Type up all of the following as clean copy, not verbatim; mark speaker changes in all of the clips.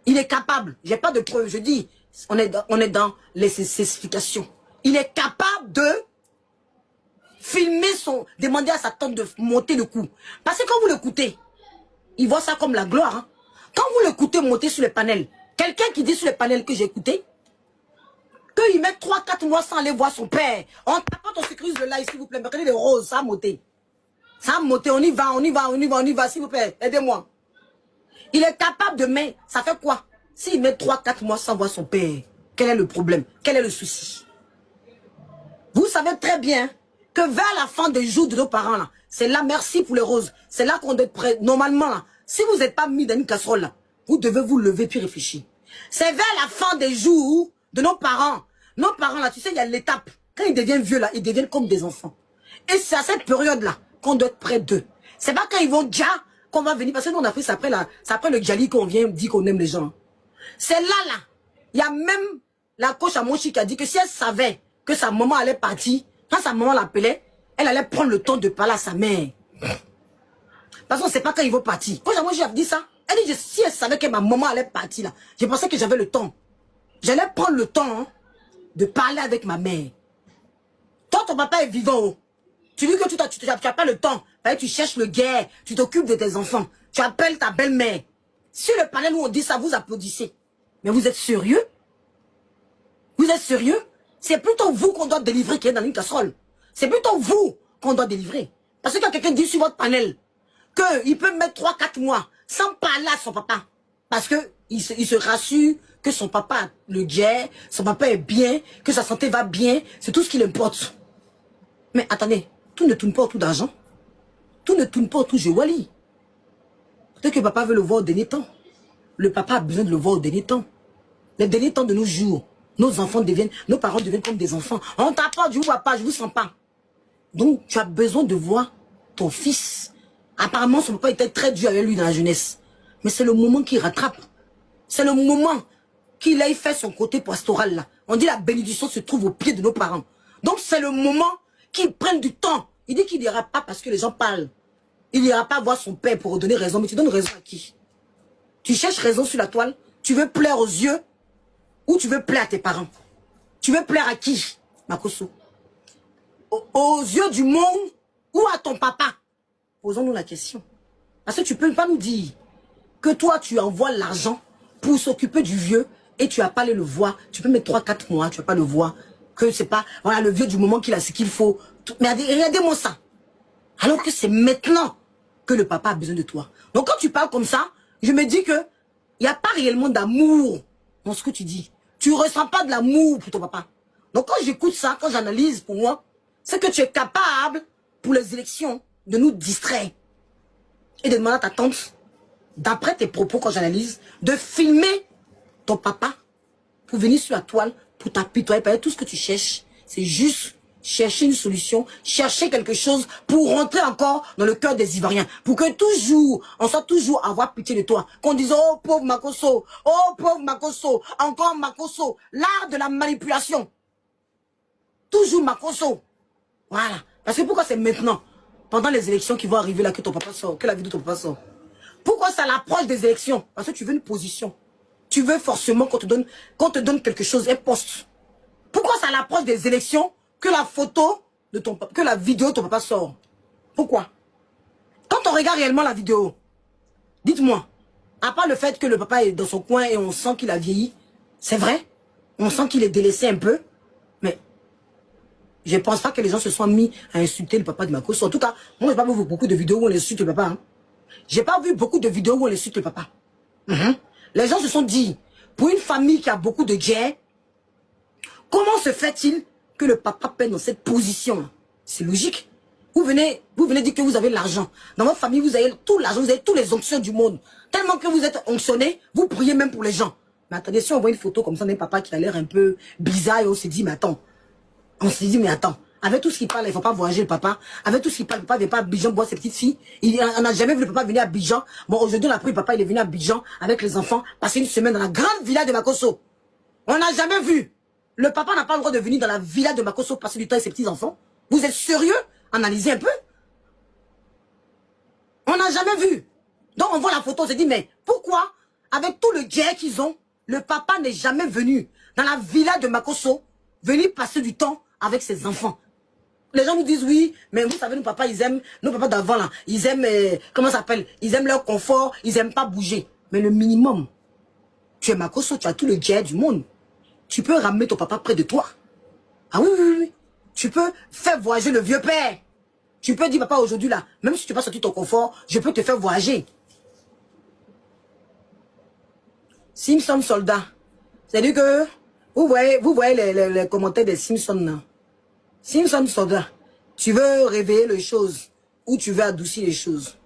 Speaker 1: Il est capable. J'ai pas de preuves. Je dis, on est dans les spécifications. Il est capable de filmer demander à sa tante de monter le coup. Parce que quand vous l'écoutez, il voit ça comme la gloire. Hein. Quand vous l'écoutez monter sur les panels, quelqu'un qui dit sur les panels que j'ai écouté, qu'il met 3-4 mois sans aller voir son père. On tape, on sécurise le live, s'il vous plaît. Regardez les roses, ça a monté. Ça a monté, on y va, s'il vous plaît. Aidez-moi. Il est capable de mettre, ça fait quoi? S'il met 3-4 mois sans voir son père, quel est le problème? Quel est le souci? Vous savez très bien que vers la fin des jours de nos parents, là, c'est là, merci pour les roses, c'est là qu'on doit être prêt. Normalement, là, si vous n'êtes pas mis dans une casserole, là, vous devez vous lever puis réfléchir. C'est vers la fin des jours de nos parents. Nos parents, là, tu sais, il y a l'étape. Quand ils deviennent vieux, là, ils deviennent comme des enfants. Et c'est à cette période-là qu'on doit être près d'eux. C'est pas quand ils vont déjà qu'on va venir, parce que nous, on a fait ça après le Djali qu'on vient dire qu'on aime les gens. C'est là. Il y a même la coach à Monchi qui a dit que si elle savait que sa maman allait partir, quand sa maman l'appelait, elle allait prendre le temps de parler à sa mère. Parce qu'on ne sait pas quand ils vont partir. Coach à Monchi a dit ça. Elle dit, si elle savait que ma maman allait partir, là, je pensais que j'avais le temps. J'allais prendre le temps de parler avec ma mère. Toi, ton papa est vivant. Oh. Tu dis que tu n'as pas le temps. Tu cherches le guerre, tu t'occupes de tes enfants. Tu appelles ta belle-mère. Sur le panel où on dit ça, vous applaudissez. Mais vous êtes sérieux? Vous êtes sérieux? C'est plutôt vous qu'on doit délivrer qui est dans une casserole. C'est plutôt vous qu'on doit délivrer. Parce que quand quelqu'un dit sur votre panel qu'il peut mettre 3-4 mois sans parler à son papa, parce qu'il se rassure que son papa a le guerre, son papa est bien, que sa santé va bien, c'est tout ce qui l'importe. Mais attendez, tout ne tourne pas autour d'argent. Tout ne tourne pas autour de Wally. Peut-être que papa veut le voir au dernier temps. Le papa a besoin de le voir au dernier temps. Les derniers temps de nos jours, nos parents deviennent comme des enfants. On t'apporte, je vous vois pas, je vous sens pas. Donc, tu as besoin de voir ton fils. Apparemment, son papa était très dur avec lui dans la jeunesse. Mais c'est le moment qu'il rattrape. C'est le moment qu'il ait fait son côté pastoral là. On dit la bénédiction se trouve au pied de nos parents. Donc, c'est le moment qu'il prenne du temps. Il dit qu'il n'ira pas parce que les gens parlent. Il n'ira pas voir son père pour donner raison. Mais tu donnes raison à qui? Tu cherches raison sur la toile? Tu veux plaire aux yeux? Ou tu veux plaire à tes parents? Tu veux plaire à qui, Makosso? Aux yeux du monde ou à ton papa? Posons-nous la question. Parce que tu ne peux pas nous dire que toi, tu envoies l'argent pour s'occuper du vieux et tu n'as pas allé le voir. Tu peux mettre 3-4 mois, tu ne vas pas le voir. Que c'est pas, voilà, le vieux du moment qu'il a ce qu'il faut. Mais regardez-moi ça. Alors que c'est maintenant que le papa a besoin de toi. Donc quand tu parles comme ça, je me dis que il n'y a pas réellement d'amour dans ce que tu dis. Tu ne ressens pas de l'amour pour ton papa. Donc quand j'écoute ça, quand j'analyse pour moi, c'est que tu es capable, pour les élections, de nous distraire. Et de demander à ta tante, d'après tes propos quand j'analyse, de filmer ton papa pour venir sur la toile, pour t'apitoyer. Tout ce que tu cherches, c'est juste chercher une solution, chercher quelque chose pour rentrer encore dans le cœur des Ivoiriens. Pour que toujours, on soit toujours à avoir pitié de toi. Qu'on dise, oh pauvre Makosso, encore Makosso. L'art de la manipulation. Toujours Makosso. Voilà. Parce que pourquoi c'est maintenant, pendant les élections qui vont arriver là, que ton papa sort, que la vidéo de ton papa sort? Pourquoi c'est à l'approche des élections? Parce que tu veux une position. Tu veux forcément qu'on te donne quelque chose, un poste. Pourquoi c'est à l'approche des élections que la photo de ton papa, que la vidéo de ton papa sort? Pourquoi? Quand on regarde réellement la vidéo, dites-moi, à part le fait que le papa est dans son coin et on sent qu'il a vieilli, c'est vrai? On sent qu'il est délaissé un peu, mais je ne pense pas que les gens se soient mis à insulter le papa de Makosso. En tout cas, moi, je n'ai pas vu beaucoup de vidéos où on insulte le papa. Hein. J'ai pas vu beaucoup de vidéos où on insulte le papa. Les gens se sont dit, pour une famille qui a beaucoup de guerre, comment se fait-il que le papa pète dans cette position? C'est logique. Vous venez dire que vous avez l'argent. Dans votre famille, vous avez tout l'argent, vous avez tous les onctions du monde. Tellement que vous êtes onctionné, vous priez même pour les gens. Mais attendez, si on voit une photo comme ça d'un papa qui a l'air un peu bizarre, et on s'est dit, mais attends. On s'est dit, mais attends. Avec tout ce qu'il parle, il ne faut pas voyager le papa. Avec tout ce qu'il parle, le papa ne vient pas à Abidjan voir ses petites filles. On n'a jamais vu le papa venir à Abidjan. Bon, aujourd'hui, on a pris le papa, il est venu à Abidjan avec les enfants, passer une semaine dans la grande villa de Makosso. On n'a jamais vu. Le papa n'a pas le droit de venir dans la villa de Makosso passer du temps avec ses petits-enfants. Vous êtes sérieux? Analysez un peu. On n'a jamais vu. Donc on voit la photo, on se dit, mais pourquoi avec tout le jet qu'ils ont, le papa n'est jamais venu dans la villa de Makosso, venir passer du temps avec ses enfants. Les gens nous disent oui, mais vous savez, nos papas, ils aiment, nos papas d'avant là, ils aiment, comment ça s'appelle, ils aiment leur confort, ils aiment pas bouger. Mais le minimum, tu es Makosso, tu as tout le jet du monde. Tu peux ramener ton papa près de toi. Ah oui, oui, oui. Tu peux faire voyager le vieux père. Tu peux dire, papa, aujourd'hui là, même si tu vas sortir ton confort, je peux te faire voyager. Simpson soldat. C'est-à-dire que, vous voyez les commentaires des Simpsons là. Simpson soldat. Tu veux réveiller les choses ou tu veux adoucir les choses.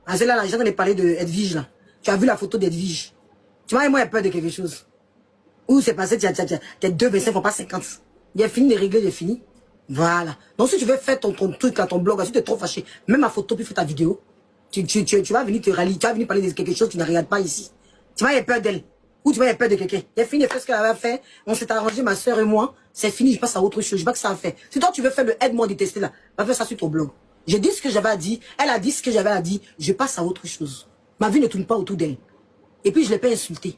Speaker 1: Ah, c'est là, j'ai entendu parler de Edwige là. Tu as vu la photo d'Edwige. Tu vois, moi, j'ai peur de quelque chose. Où c'est passé, tu as 2,25, faut pas 50. Il a fini de régler, il est fini. Voilà. Donc si tu veux faire ton truc là, ton blog, si tu es trop fâché, même ma photo, puis fais ta vidéo. Tu vas venir te rallier, tu vas venir parler de quelque chose que tu ne regardes pas ici. Tu vas avoir peur d'elle. Ou tu vas avoir peur de quelqu'un. Il a fini de faire ce qu'elle avait fait. On s'est arrangé, ma soeur et moi. C'est fini, je passe à autre chose. Je sais pas que ça a fait. Si toi tu veux faire le aide-moi détester là, va faire ça sur ton blog. J'ai dit ce que j'avais à dire. Elle a dit ce que j'avais à dire. Je passe à autre chose. Ma vie ne tourne pas autour d'elle. Et puis je l'ai pas insulté.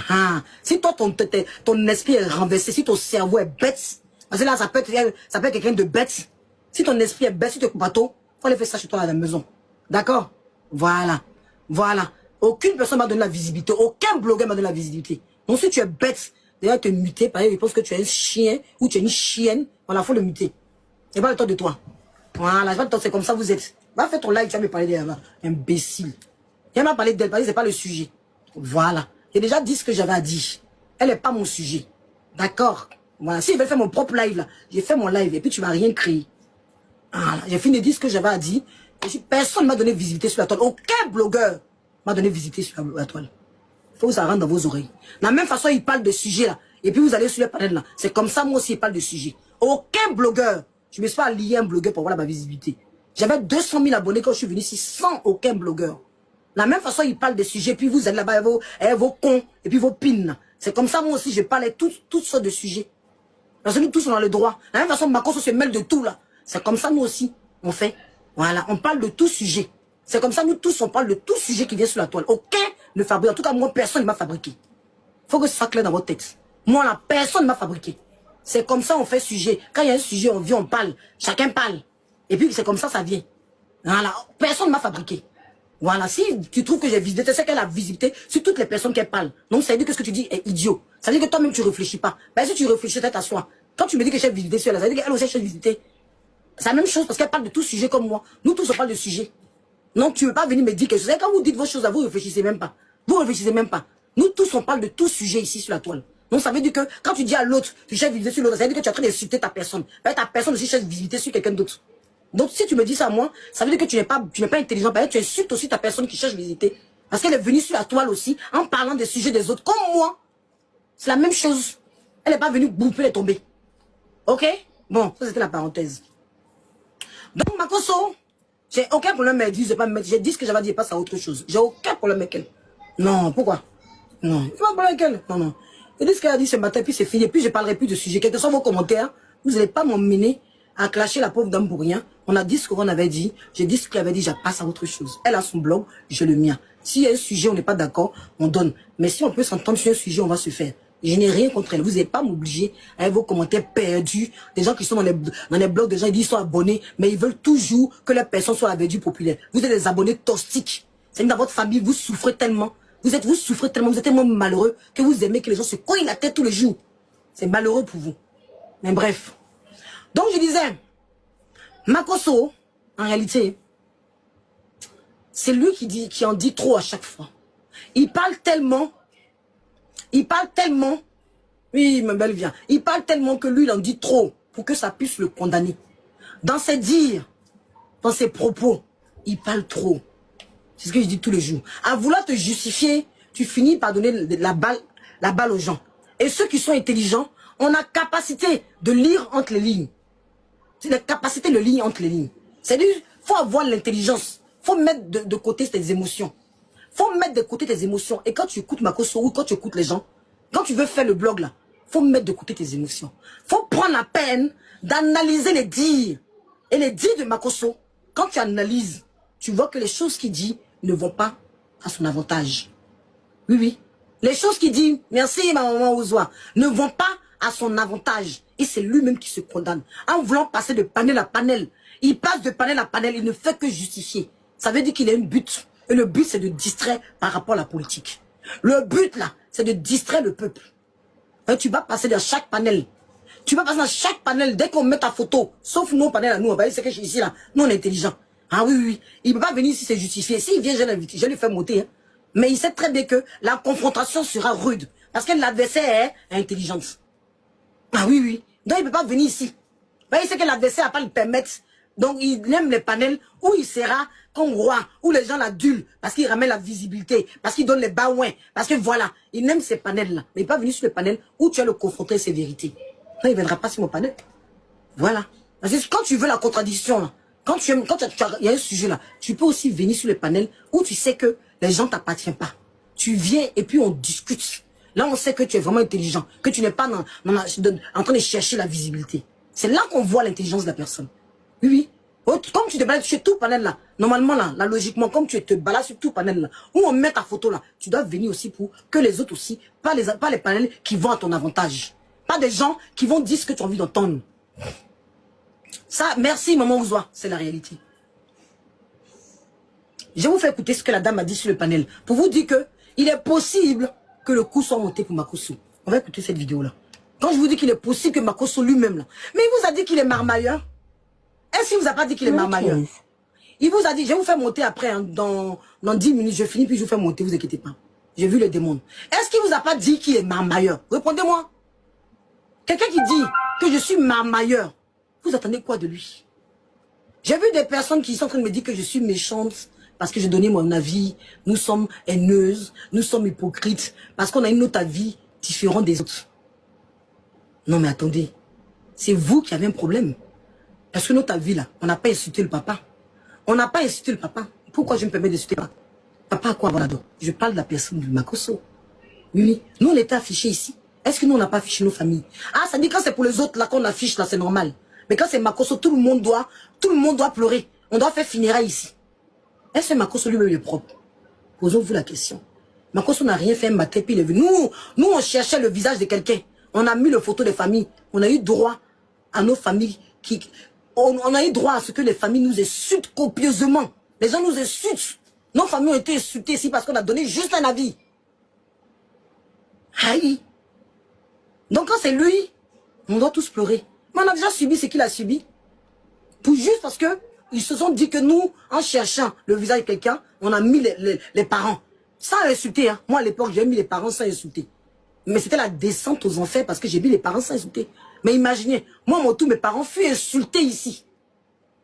Speaker 1: Ah, si toi ton esprit est renversé, si ton cerveau est bête, parce que là ça peut être quelqu'un de bête. Si ton esprit est bête, si tu es bateau, faut aller faire ça chez toi à la maison. D'accord? Voilà. Voilà. Aucune personne m'a donné la visibilité. Aucun blogueur m'a donné la visibilité. Donc si tu es bête, déjà te muter, par exemple, il pense que tu es un chien ou tu es une chienne, voilà, faut le muter. C'est pas le temps de toi. Voilà, c'est comme ça vous êtes. Va faire ton live, tu vas me parler d'elle, imbécile. Viens m'a parler d'elle, parce que c'est pas le sujet. Voilà. J'ai déjà dit ce que j'avais à dire. Elle n'est pas mon sujet. D'accord? Voilà. Si je vais faire mon propre live là, j'ai fait mon live et puis tu vas rien créer. Voilà. J'ai fini de dire ce que j'avais à dire. Personne ne m'a donné visibilité sur la toile. Aucun blogueur m'a donné visibilité sur la toile. Il faut que ça rentre dans vos oreilles. De la même façon, il parle de sujets là. Et puis vous allez sur les panels là. C'est comme ça, moi aussi, il parle de sujets. Aucun blogueur. Je ne me suis pas lié à un blogueur pour avoir ma visibilité. J'avais 200 000 abonnés quand je suis venu ici sans aucun blogueur. De la même façon, il parle des sujets, puis vous allez là-bas avec vos cons, et puis vos pins. C'est comme ça, moi aussi, je parle de toutes sortes de sujets. Parce que nous tous, on a le droit. De la même façon, Makosso se mêle de tout, là. C'est comme ça, nous aussi, on fait. Voilà, on parle de tout sujet. C'est comme ça, nous tous, on parle de tout sujet qui vient sur la toile. Aucun ne fabrique. En tout cas, moi, personne ne m'a fabriqué. Faut que ce soit clair dans votre texte. Moi, là, personne ne m'a fabriqué. C'est comme ça, on fait sujet. Quand il y a un sujet, on vient, on parle. Chacun parle. Et puis, c'est comme ça vient. Voilà, personne ne m'a fabriqué. Voilà, si tu trouves que j'ai visité, c'est qu'elle a visité sur toutes les personnes qu'elle parle. Donc, ça veut dire que ce que tu dis est idiot. Ça veut dire que toi-même, tu réfléchis pas. Ben, si tu réfléchis, t'as soi. Quand tu me dis que j'ai visité sur elle, ça veut dire qu'elle aussi, j'ai visité. C'est la même chose parce qu'elle parle de tout sujet comme moi. Nous tous, on parle de sujet. Donc, tu ne veux pas venir me dire que c'est quand vous dites vos choses, vous réfléchissez même pas. Vous réfléchissez même pas. Nous tous, on parle de tout sujet ici sur la toile. Donc, ça veut dire que quand tu dis à l'autre, tu cherches visiter sur l'autre, ça veut dire que tu es en train d'insulter ta personne. Ben, ta personne aussi cherche visiter sur quelqu'un d'autre. Donc, si tu me dis ça à moi, ça veut dire que tu n'es pas intelligent. Tu insultes aussi ta personne qui cherche visiter. Parce qu'elle est venue sur la toile aussi, en parlant des sujets des autres, comme moi. C'est la même chose. Elle n'est pas venue bouffer les tomber. Ok? Bon, ça c'était la parenthèse. Donc, Makosso, j'ai aucun problème avec elle. J'ai dit ce que j'avais dit, passe à autre chose. J'ai aucun problème avec elle. Non, pourquoi? Non, il pas de problème avec elle. Non, non. J'ai dit ce qu'elle a dit ce matin, puis c'est fini. Puis je ne parlerai plus de sujet. Quels que soient vos commentaires, vous n'allez pas m'emmener à clasher la pauvre dame pour rien. On a dit ce qu'on avait dit. J'ai dit ce qu'elle avait dit, je passe à autre chose. Elle a son blog, j'ai le mien. S'il y a un sujet, on n'est pas d'accord, on donne. Mais si on peut s'entendre sur un sujet, on va se faire. Je n'ai rien contre elle. Vous n'allez pas m'obliger avec vos commentaires perdus. Des gens qui sont dans les blogs, des gens qui disent qu'ils sont abonnés, mais ils veulent toujours que leur personne soit la verdure populaire. Vous êtes des abonnés toxiques. C'est dans votre famille, vous souffrez tellement. Vous souffrez tellement, vous êtes tellement malheureux que vous aimez que les gens se cognent la tête tous les jours. C'est malheureux pour vous. Mais bref. Donc je disais, Makosso, en réalité, c'est lui qui en dit trop à chaque fois. Il parle tellement, oui, ma belle vient, il parle tellement que lui, il en dit trop pour que ça puisse le condamner. Dans ses dires, dans ses propos, il parle trop. C'est ce que je dis tous les jours. À vouloir te justifier, tu finis par donner la balle aux gens. Et ceux qui sont intelligents ont la capacité de lire entre les lignes. C'est la capacité de lire entre les lignes. C'est-à-dire, il faut avoir l'intelligence. Il faut mettre de côté tes émotions. Il faut mettre de côté tes émotions. Et quand tu écoutes Makosso ou quand tu écoutes les gens, quand tu veux faire le blog là, il faut mettre de côté tes émotions. Il faut prendre la peine d'analyser les dires. Et les dires de Makosso, quand tu analyses, tu vois que les choses qu'il dit ne vont pas à son avantage. Oui, oui. Les choses qu'il dit, merci ma maman Ouzoua, ne vont pas à son avantage. Et c'est lui-même qui se condamne. En voulant passer de panel à panel, il passe de panel à panel, il ne fait que justifier. Ça veut dire qu'il a un but. Et le but, c'est de distraire par rapport à la politique. Le but, là, c'est de distraire le peuple. Et tu vas passer dans chaque panel. Tu vas passer dans chaque panel dès qu'on met ta photo. Sauf nous, au panel à nous. C'est que je suis ici, là. Nous, on est intelligents. Ah oui, oui, oui. Il ne peut pas venir ici, c'est justifié. S'il vient, je l'invite. Je lui fais monter. Hein. Mais il sait très bien que la confrontation sera rude. Parce que l'adversaire est intelligente. Ah oui, oui. Donc, il ne peut pas venir ici. Mais il sait que l'adversaire n'a pas le permettre. Donc, il aime les panels où il sera comme roi, où les gens l'adulent, parce qu'il ramène la visibilité, parce qu'il donne les baouins, parce que voilà, il aime ces panels-là. Mais il n'est pas venu sur le panel où tu as le confronter ses vérités. Non, il ne viendra pas sur mon panel. Voilà. Parce que quand tu veux la contradiction, là, quand il y a un sujet là, tu peux aussi venir sur le panel où tu sais que les gens ne t'appartiennent pas. Tu viens et puis on discute. Là, on sait que tu es vraiment intelligent, que tu n'es pas en train de chercher la visibilité. C'est là qu'on voit l'intelligence de la personne. Oui, oui. Comme tu te balades sur tout panel là, normalement là, logiquement, comme tu te balades sur tout panel là, où on met ta photo là, tu dois venir aussi pour que les autres aussi, pas les panels qui vont à ton avantage. Pas des gens qui vont dire ce que tu as envie d'entendre. Ça, merci maman Ouzoua, c'est la réalité. Je vous fais écouter ce que la dame a dit sur le panel, pour vous dire que il est possible que le coup soit monté pour Makosso. On va écouter cette vidéo là. Quand je vous dis qu'il est possible que Makosso lui-même là, mais il vous a dit qu'il est marmailleur. Est-ce qu'il vous a pas dit qu'il est marmailleur? Il vous a dit, je vais vous faire monter après, hein, dans 10 minutes, je finis, puis je vous fais monter, vous inquiétez pas. J'ai vu le démon. Est-ce qu'il vous a pas dit qu'il est marmailleur? Répondez-moi. Quelqu'un qui dit que je suis marmailleur, vous attendez quoi de lui? J'ai vu des personnes qui sont en train de me dire que je suis méchante parce que j'ai donné mon avis. Nous sommes haineuses, nous sommes hypocrites, parce qu'on a une autre avis différente des autres. Non mais attendez, c'est vous qui avez un problème. Parce que notre avis là, on n'a pas insulté le papa. On n'a pas insulté le papa. Pourquoi je me permets d'insulter le papa? Papa à quoi voilà donc? Je parle de la personne de Makosso. Oui, oui. Nous on était affichés ici. Est-ce que nous on n'a pas affiché nos familles? Ah, ça dit quand c'est pour les autres là qu'on affiche là, c'est normal. Mais quand c'est Makosso, tout le monde doit pleurer. On doit faire funérailles ici. Est-ce que Makosso lui-même est propre? Posons-vous la question. Makosso n'a rien fait un matin, puis il est venu. Nous, on cherchait le visage de quelqu'un. On a mis le photo des familles. On a eu droit à nos familles on a eu droit à ce que les familles nous insultent copieusement. Les gens nous insultent. Nos familles ont été insultées ici parce qu'on a donné juste un avis. Aïe. Donc quand c'est lui, on doit tous pleurer. Mais on a déjà subi ce qu'il a subi. Juste parce que ils se sont dit que nous, en cherchant le visage de quelqu'un, on a mis les parents. Sans insulter. Hein. Moi à l'époque, j'ai mis les parents sans insulter. Mais c'était la descente aux enfers parce que j'ai mis les parents sans insulter. Mais imaginez, moi, mon tour, mes parents furent insultés ici.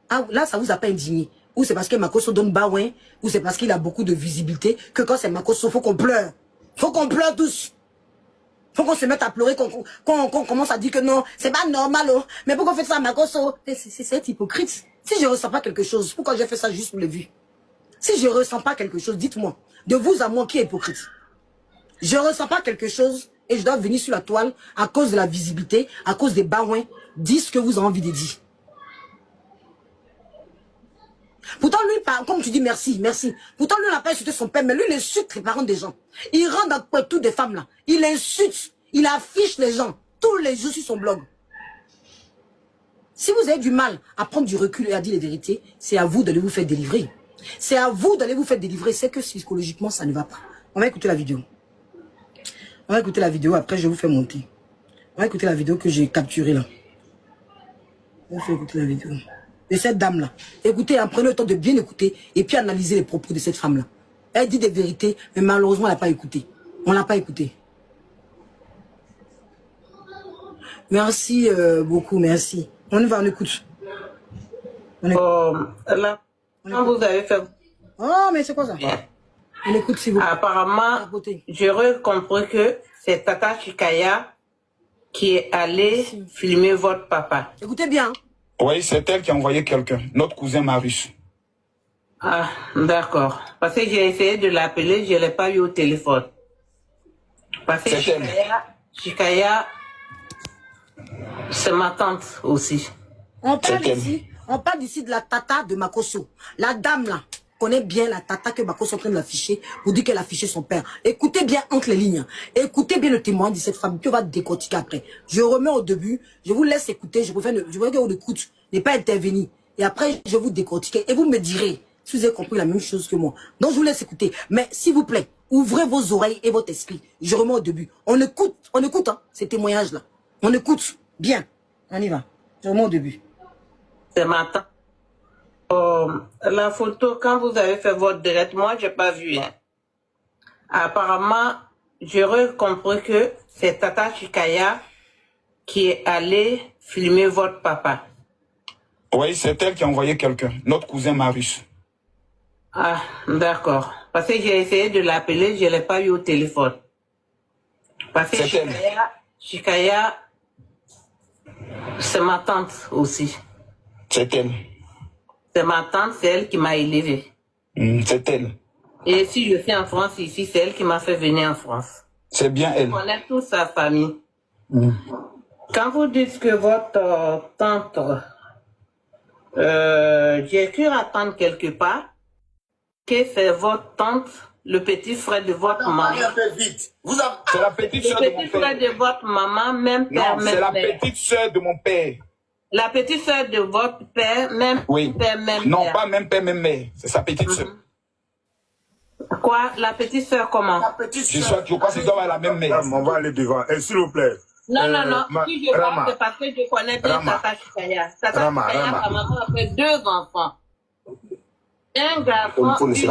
Speaker 1: Ah, là, ça vous a pas indigné. Ou c'est parce que Makosso donne baouin, ou c'est parce qu'il a beaucoup de visibilité, que quand c'est Makosso, faut qu'on pleure. Faut qu'on pleure tous. Faut qu'on se mette à pleurer, qu'on commence à dire que non, c'est pas normal, oh. Mais pourquoi on fait ça à Makosso? C'est être hypocrite. Si je ressens pas quelque chose, pourquoi j'ai fait ça juste pour le vu? Si je ressens pas quelque chose, dites-moi. De vous à moi, qui est hypocrite? Je ressens pas quelque chose et je dois venir sur la toile à cause de la visibilité, à cause des baouins. Dites ce que vous avez envie de dire. Pourtant, lui, comme tu dis, merci, merci. Pourtant, lui, il n'a pas insulté son père, mais lui, il insulte les parents des gens. Il rentre dans toutes des femmes là. Il insulte, il affiche les gens tous les jours sur son blog. Si vous avez du mal à prendre du recul et à dire les vérités, c'est à vous d'aller vous faire délivrer. C'est à vous d'aller vous faire délivrer. C'est que psychologiquement, ça ne va pas. On va écouter la vidéo. On va écouter la vidéo, après je vous fais monter. On va écouter la vidéo que j'ai capturée là. On va faire écouter la vidéo. De cette dame-là. Écoutez, hein, prenez le temps de bien écouter et puis analyser les propos de cette femme-là. Elle dit des vérités, mais malheureusement, elle n'a pas écouté. On l'a pas écouté. Merci beaucoup, merci. On y va, on écoute. On écoute.
Speaker 2: Là, quand vous avez fait...
Speaker 1: Oh, mais c'est quoi ça?
Speaker 2: Bien.
Speaker 1: On écoute si vous...
Speaker 2: Apparemment, j'aurais compris que c'est Tata Chikaya qui est allée filmer votre papa.
Speaker 1: Écoutez bien.
Speaker 3: Oui, c'est elle qui a envoyé quelqu'un, notre cousin Marius.
Speaker 2: Ah, d'accord. Parce que j'ai essayé de l'appeler, je ne l'ai pas eu au téléphone. Parce que Chikaya, c'est ma tante aussi.
Speaker 1: On parle ici de la tata de Makosso. La dame là. connaît bien la tata que Bako est en train d'afficher pour dire qu'elle a affiché son père. Écoutez bien entre les lignes. Écoutez bien le témoin de cette femme que va décortiquer après. Je remets au début. Je vous laisse écouter. Je veux que vous écoutez. Ne pas intervenir. Et après, je vais vous décortiquer. Et vous me direz si vous avez compris la même chose que moi. Donc, je vous laisse écouter. Mais s'il vous plaît, ouvrez vos oreilles et votre esprit. Je remets au début. On écoute hein, ces témoignages-là. On écoute. Bien. On y va. Je remets au début.
Speaker 2: Ce matin. La photo, quand vous avez fait votre direct, moi, j'ai pas vu. Hein. Apparemment, j'aurais compris que c'est Tata Chikaya qui est allée filmer votre papa.
Speaker 3: Oui, c'est elle qui a envoyé quelqu'un, notre cousin Marius.
Speaker 2: Ah, d'accord. Parce que j'ai essayé de l'appeler, je ne l'ai pas eu au téléphone. Parce que Chikaya, c'est ma tante aussi.
Speaker 3: C'est elle.
Speaker 2: C'est ma tante, c'est elle qui m'a élevé.
Speaker 3: C'est elle.
Speaker 2: Et si je suis en France ici, c'est elle qui m'a fait venir en France.
Speaker 3: C'est bien elle.
Speaker 2: Je connais toute sa famille. Quand vous dites que votre tante, j'ai cru attendre quelque part que c'est votre tante, le petit frère de votre maman.
Speaker 3: C'est la petite soeur de
Speaker 2: Le
Speaker 3: mon
Speaker 2: petit
Speaker 3: père.
Speaker 2: frère de votre maman, même père,
Speaker 3: Non,
Speaker 2: même
Speaker 3: c'est la
Speaker 2: mère.
Speaker 3: petite soeur de mon père.
Speaker 2: La petite soeur de votre père, même
Speaker 3: Oui.
Speaker 2: père, même
Speaker 3: Non,
Speaker 2: mère.
Speaker 3: pas même père, même mère. C'est sa petite soeur.
Speaker 2: Quoi? La petite soeur comment?
Speaker 3: Je crois que c'est doit avoir la même mère.
Speaker 4: On va aller devant. S'il vous plaît.
Speaker 2: Non, non. Si je
Speaker 4: Rama.
Speaker 2: parle, c'est parce que je connais bien
Speaker 4: Rama.
Speaker 2: Tata Chikaya. Tata
Speaker 4: Rama,
Speaker 2: Chikaya,
Speaker 4: Rama.
Speaker 2: sa maman a fait 2 enfants. Un garçon, une fille.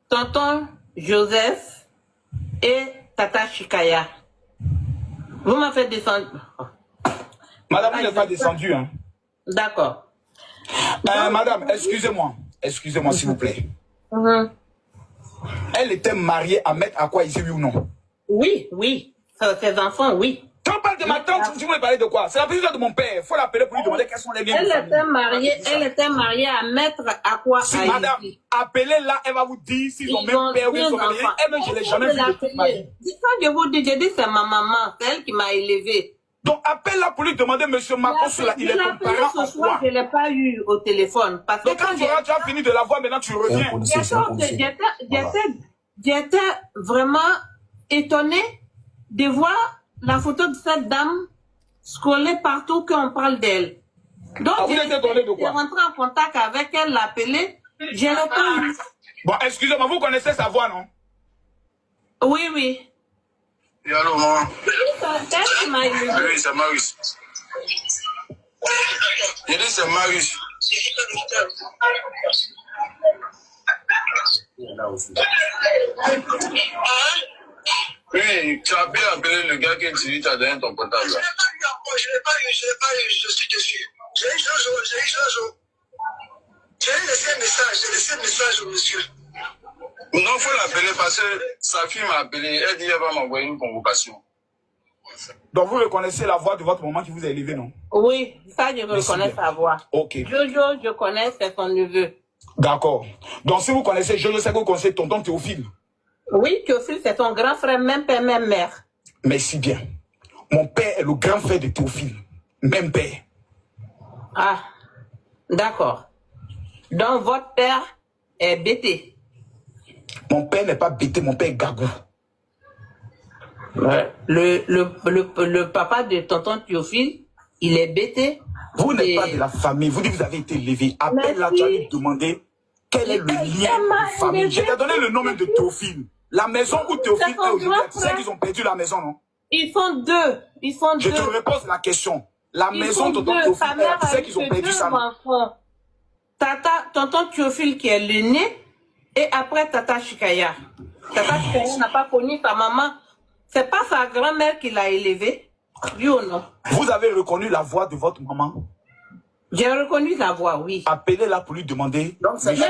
Speaker 2: Tonton Joseph et Tata Chikaya. Vous m'avez descendu.
Speaker 3: Madame, vous n'êtes pas descendue, hein.
Speaker 2: D'accord.
Speaker 3: Madame, excusez-moi. Excusez-moi, s'il vous plaît.
Speaker 2: Mhm.
Speaker 3: Elle était mariée à Maître Akwa ici, oui ou non?
Speaker 2: Oui, oui. Ses enfants, oui.
Speaker 3: Quand on parle de ma tante, vous voulez parler de quoi? C'est la petite soeur de mon père. Il faut l'appeler pour lui demander quels sont les biens de famille.
Speaker 2: Elle était mariée à Maître Akwa
Speaker 3: Si
Speaker 2: Haïti.
Speaker 3: madame, appelez-la, elle va vous dire s'ils ont même père ou ils sont mariés. Elle-même, je ne l'ai jamais vu de toute ma vie.
Speaker 2: C'est ça que je vous dis. J'ai dit c'est ma maman. C'est elle qui m'a élevé.
Speaker 3: Donc, appelle-la pour lui demander, monsieur Marcos, il est ton parent en
Speaker 2: Ce soir,
Speaker 3: quoi?
Speaker 2: je ne l'ai pas eu au téléphone. Parce que
Speaker 3: Donc, quand tu as fini de la voir, maintenant tu reviens.
Speaker 2: J'étais vraiment étonnée de voir la photo de cette dame scroller partout qu'on parle d'elle. Donc,
Speaker 3: Ah, vous êtes étonné de quoi?
Speaker 2: rentré en contact avec elle, l'appeler. Je l'ai pas eu.
Speaker 3: Bon, excusez-moi, vous connaissez sa voix, non?
Speaker 2: Oui, oui.
Speaker 4: Et allô, maman?
Speaker 2: C'est elle qui m'a élevé.
Speaker 4: Oui, c'est Marius. J'ai dit c'est Marius. Oui, tu as bien appelé le gars que tu as donné ton portable. Je ne l'ai pas eu encore, je ne l'ai pas eu, je suis dessus. J'ai eu Jojo. J'ai laissé un message au monsieur. Non, il faut l'appeler parce que sa fille m'a appelé. Elle dit qu'elle va m'envoyer une convocation.
Speaker 3: Donc, vous reconnaissez la voix de votre maman qui vous a élevé, non?
Speaker 2: Oui, ça, je
Speaker 3: Merci
Speaker 2: reconnais
Speaker 3: bien.
Speaker 2: sa voix.
Speaker 3: Ok.
Speaker 2: Jojo, je connais, c'est son neveu.
Speaker 3: D'accord. Donc, si vous connaissez, je sais que vous connaissez tonton Théophile.
Speaker 2: Oui, Théophile, c'est ton grand frère, même père, même mère.
Speaker 3: Merci bien. Mon père est le grand frère de Théophile. Même père.
Speaker 2: Ah, d'accord. Donc, votre père est bêté.
Speaker 3: Mon père n'est pas bêté, mon père est gagou.
Speaker 2: Le papa de tonton Théophile, il est bêté.
Speaker 3: Vous n'êtes pas de la famille. Vous dites que vous avez été élevé. Appelle-la, tu vas lui demander quel est le lien de famille. Je t'ai donné le nom même de Théophile. La maison où Théophile est aujourd'hui, tu sais qu'ils ont perdu la maison, non?
Speaker 2: Ils sont deux. Ils sont
Speaker 3: Je
Speaker 2: deux.
Speaker 3: te repose la question. La
Speaker 2: Ils
Speaker 3: maison
Speaker 2: sont
Speaker 3: de tonton
Speaker 2: deux.
Speaker 3: Théophile,
Speaker 2: Sa mère
Speaker 3: tu
Speaker 2: a
Speaker 3: sais
Speaker 2: eu
Speaker 3: qu'ils ont
Speaker 2: que
Speaker 3: perdu
Speaker 2: 2
Speaker 3: ça, non?
Speaker 2: enfants. Tonton Théophile qui est l'aîné, et après Tata Chikaya. Tata Chikaya n'a pas connu sa maman. C'est pas sa grand-mère qui l'a élevé. Oui ou non?
Speaker 3: Vous avez reconnu la voix de votre maman?
Speaker 2: J'ai reconnu la voix, oui.
Speaker 3: Appelez-la pour lui demander.
Speaker 2: Mais je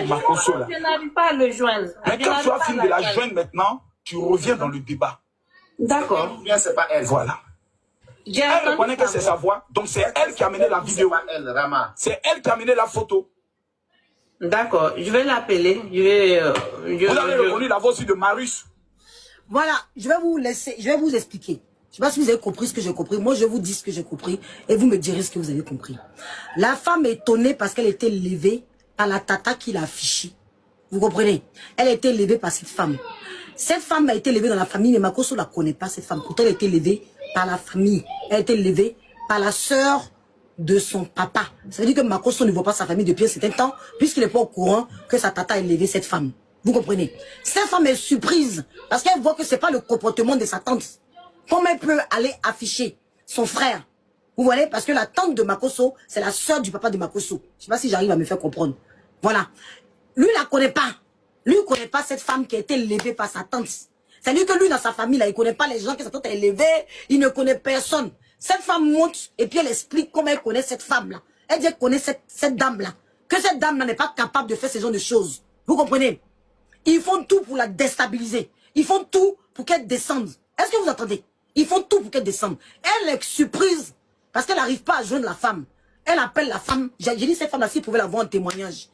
Speaker 2: n'arrive pas à le joindre.
Speaker 3: Mais quand tu as fini de la joindre maintenant, tu reviens dans le débat.
Speaker 2: D'accord.
Speaker 4: Bien, c'est pas elle.
Speaker 3: Voilà.
Speaker 2: J'ai
Speaker 3: Elle
Speaker 2: entendu
Speaker 3: reconnaît que c'est sa voix, donc c'est elle qui a amené la vidéo.
Speaker 4: Elle, Rama.
Speaker 3: C'est elle qui a amené la photo.
Speaker 2: D'accord, je vais l'appeler.
Speaker 3: Vous avez reconnu la voix aussi de Marius.
Speaker 1: Voilà, je vais vous laisser, je vais vous expliquer. Je ne sais pas si vous avez compris ce que j'ai compris. Moi, je vous dis ce que j'ai compris et vous me direz ce que vous avez compris. La femme est étonnée parce qu'elle était élevée par la tata qui l'a affichée. Vous comprenez? Elle a été élevée par cette femme. Cette femme a été élevée dans la famille, mais Makosso ne la connaît pas, cette femme. Pourtant, elle a été élevée par la famille. Elle a été élevée par la sœur de son papa. Ça veut dire que Makosso ne voit pas sa famille depuis un certain temps, puisqu'il n'est pas au courant que sa tata a élevé cette femme. Vous comprenez? Cette femme est surprise, parce qu'elle voit que ce n'est pas le comportement de sa tante. Comment elle peut aller afficher son frère? Vous voyez? Parce que la tante de Makosso, c'est la sœur du papa de Makosso. Je ne sais pas si j'arrive à me faire comprendre. Voilà. Lui, il ne la connaît pas. Lui, il ne connaît pas cette femme qui a été élevée par sa tante. C'est-à-dire que lui, dans sa famille, là, il ne connaît pas les gens que sa tante a élevés. Il ne connaît personne. Cette femme monte et puis elle explique comment elle connaît cette femme-là. Elle dit qu'elle connaît cette dame-là. Que cette dame-là n'est pas capable de faire ce genre de choses. Vous comprenez? Ils font tout pour la déstabiliser. Ils font tout pour qu'elle descende. Est-ce que vous entendez? Ils font tout pour qu'elle descende. Elle est surprise parce qu'elle n'arrive pas à joindre la femme. Elle appelle la femme. J'ai dit cette femme-là, s'il pouvait la voir en témoignage.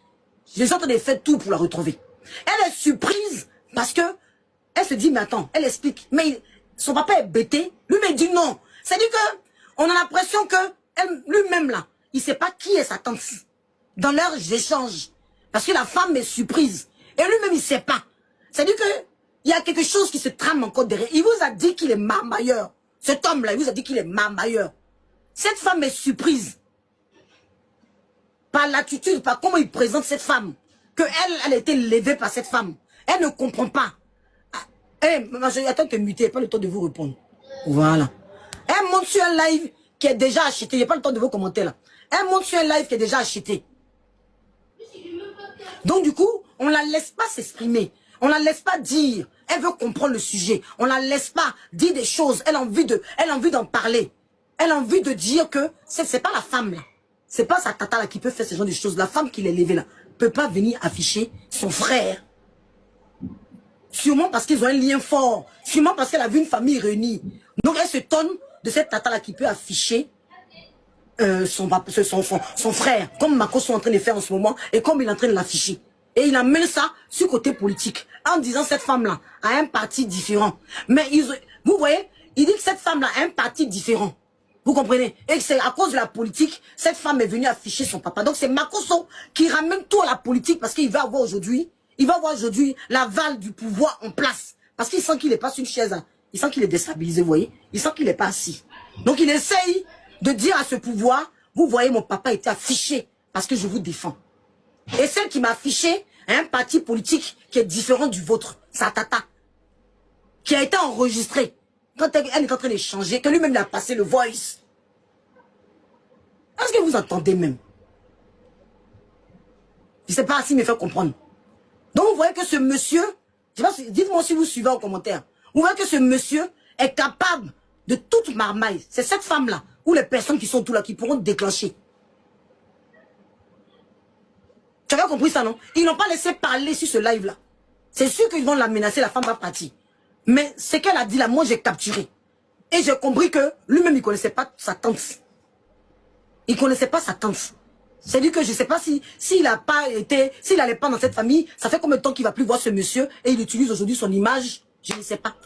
Speaker 1: Je suis en train de faire tout pour la retrouver. Elle est surprise parce que elle se dit, mais attends, elle explique. Mais son papa est bêté. Lui-même dit non. C'est-à-dire que on a l'impression que lui-même là, il ne sait pas qui est sa tante dans leurs échanges. Parce que la femme est surprise. Et lui-même, il ne sait pas. C'est-à-dire qu'il y a quelque chose qui se trame encore derrière. Il vous a dit qu'il est marmailleur. Cet homme-là, il vous a dit qu'il est marmailleur. Cette femme est surprise. Par l'attitude, par comment il présente cette femme. Elle a été élevée par cette femme. Elle ne comprend pas. Attends que muter, pas le temps de vous répondre. Voilà. Elle monte sur un live qui est déjà acheté. Il n'y a pas le temps de vos commentaires là. Elle monte sur un live qui est déjà acheté. Donc du coup, on ne la laisse pas s'exprimer. On ne la laisse pas dire. Elle veut comprendre le sujet. On ne la laisse pas dire des choses. Elle a envie d'en parler. Elle a envie de dire que c'est pas la femme là. C'est pas sa tata là qui peut faire ce genre de choses. La femme qui l'a élevée là peut pas venir afficher son frère. Sûrement parce qu'ils ont un lien fort. Sûrement parce qu'elle a vu une famille réunie. Donc elle se tonne de cette tata là qui peut afficher son frère. Comme Makosso est en train de faire en ce moment. Et comme il est en train de l'afficher. Et il amène ça sur le côté politique. En disant cette femme là a un parti différent. Mais vous voyez, il dit que cette femme là a un parti différent. Vous comprenez? Et que c'est à cause de la politique, cette femme est venue afficher son papa. Donc c'est Makosso qui ramène tout à la politique parce qu'il va avoir aujourd'hui, l'aval du pouvoir en place. Parce qu'il sent qu'il n'est pas sur une chaise. Hein. Il sent qu'il est déstabilisé, vous voyez? Il sent qu'il n'est pas assis. Donc il essaye de dire à ce pouvoir, vous voyez, mon papa était affiché parce que je vous défends. Et celle qui m'a affiché a un parti politique qui est différent du vôtre, sa tata, qui a été enregistrée. Quand elle est en train d'échanger, que lui-même l'a passé le voice. Est-ce que vous entendez même? Je ne sais pas si me fait comprendre. Donc vous voyez que ce monsieur, dites-moi si vous suivez en commentaire, vous voyez que ce monsieur est capable de toute marmaille. C'est cette femme-là, ou les personnes qui sont tout là, qui pourront déclencher. Tu avais compris ça, non? Ils n'ont pas laissé parler sur ce live-là. C'est sûr qu'ils vont la menacer, la femme va partir. Mais ce qu'elle a dit là, moi j'ai capturé. Et j'ai compris que lui-même, il ne connaissait pas sa tante. Il ne connaissait pas sa tante. C'est-à-dire que je ne sais pas s'il n'a pas été, s'il n'allait pas dans cette famille, ça fait combien de temps qu'il ne va plus voir ce monsieur et il utilise aujourd'hui son image, je ne sais pas.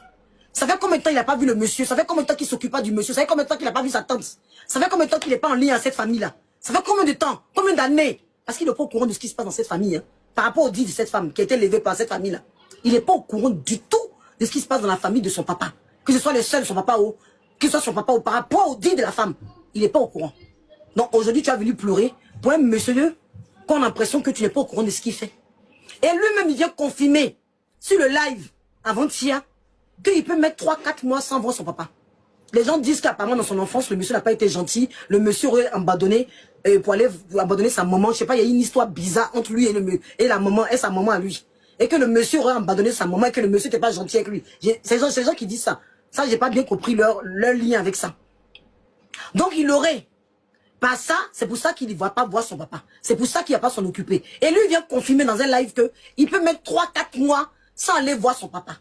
Speaker 1: Ça fait combien de temps il n'a pas vu le monsieur, ça fait combien de temps qu'il ne s'occupe pas du monsieur, ça fait combien de temps qu'il n'a pas vu sa tante, ça fait combien de temps qu'il n'est pas en lien avec cette famille-là, ça fait combien de temps, combien d'années, parce qu'il n'est pas au courant de ce qui se passe dans cette famille, hein, par rapport au dit de cette femme qui a été élevée par cette famille-là. Il n'est pas au courant du tout de ce qui se passe dans la famille de son papa. Que ce soit les seuls de son papa ou que ce soit son papa ou par rapport au dit de la femme. Il n'est pas au courant. Donc aujourd'hui, tu as venu pleurer pour un monsieur qu'on a l'impression que tu n'es pas au courant de ce qu'il fait. Et lui-même, il vient confirmer sur le live avant-hier qu'il peut mettre 3-4 mois sans voir son papa. Les gens disent qu'apparemment dans son enfance, le monsieur n'a pas été gentil. Le monsieur aurait abandonné pour aller abandonner sa maman. Je ne sais pas, il y a une histoire bizarre entre lui et la maman et sa maman à lui. Et que le monsieur aurait abandonné sa maman et que le monsieur n'était pas gentil avec lui. C'est les gens qui disent ça. Ça, j'ai pas bien compris leur lien avec ça. Donc, il aurait pas ça, c'est pour ça qu'il ne va pas voir son papa. C'est pour ça qu'il ne va pas s'en occuper. Et lui, il vient confirmer dans un live qu'il peut mettre 3-4 mois sans aller voir son papa.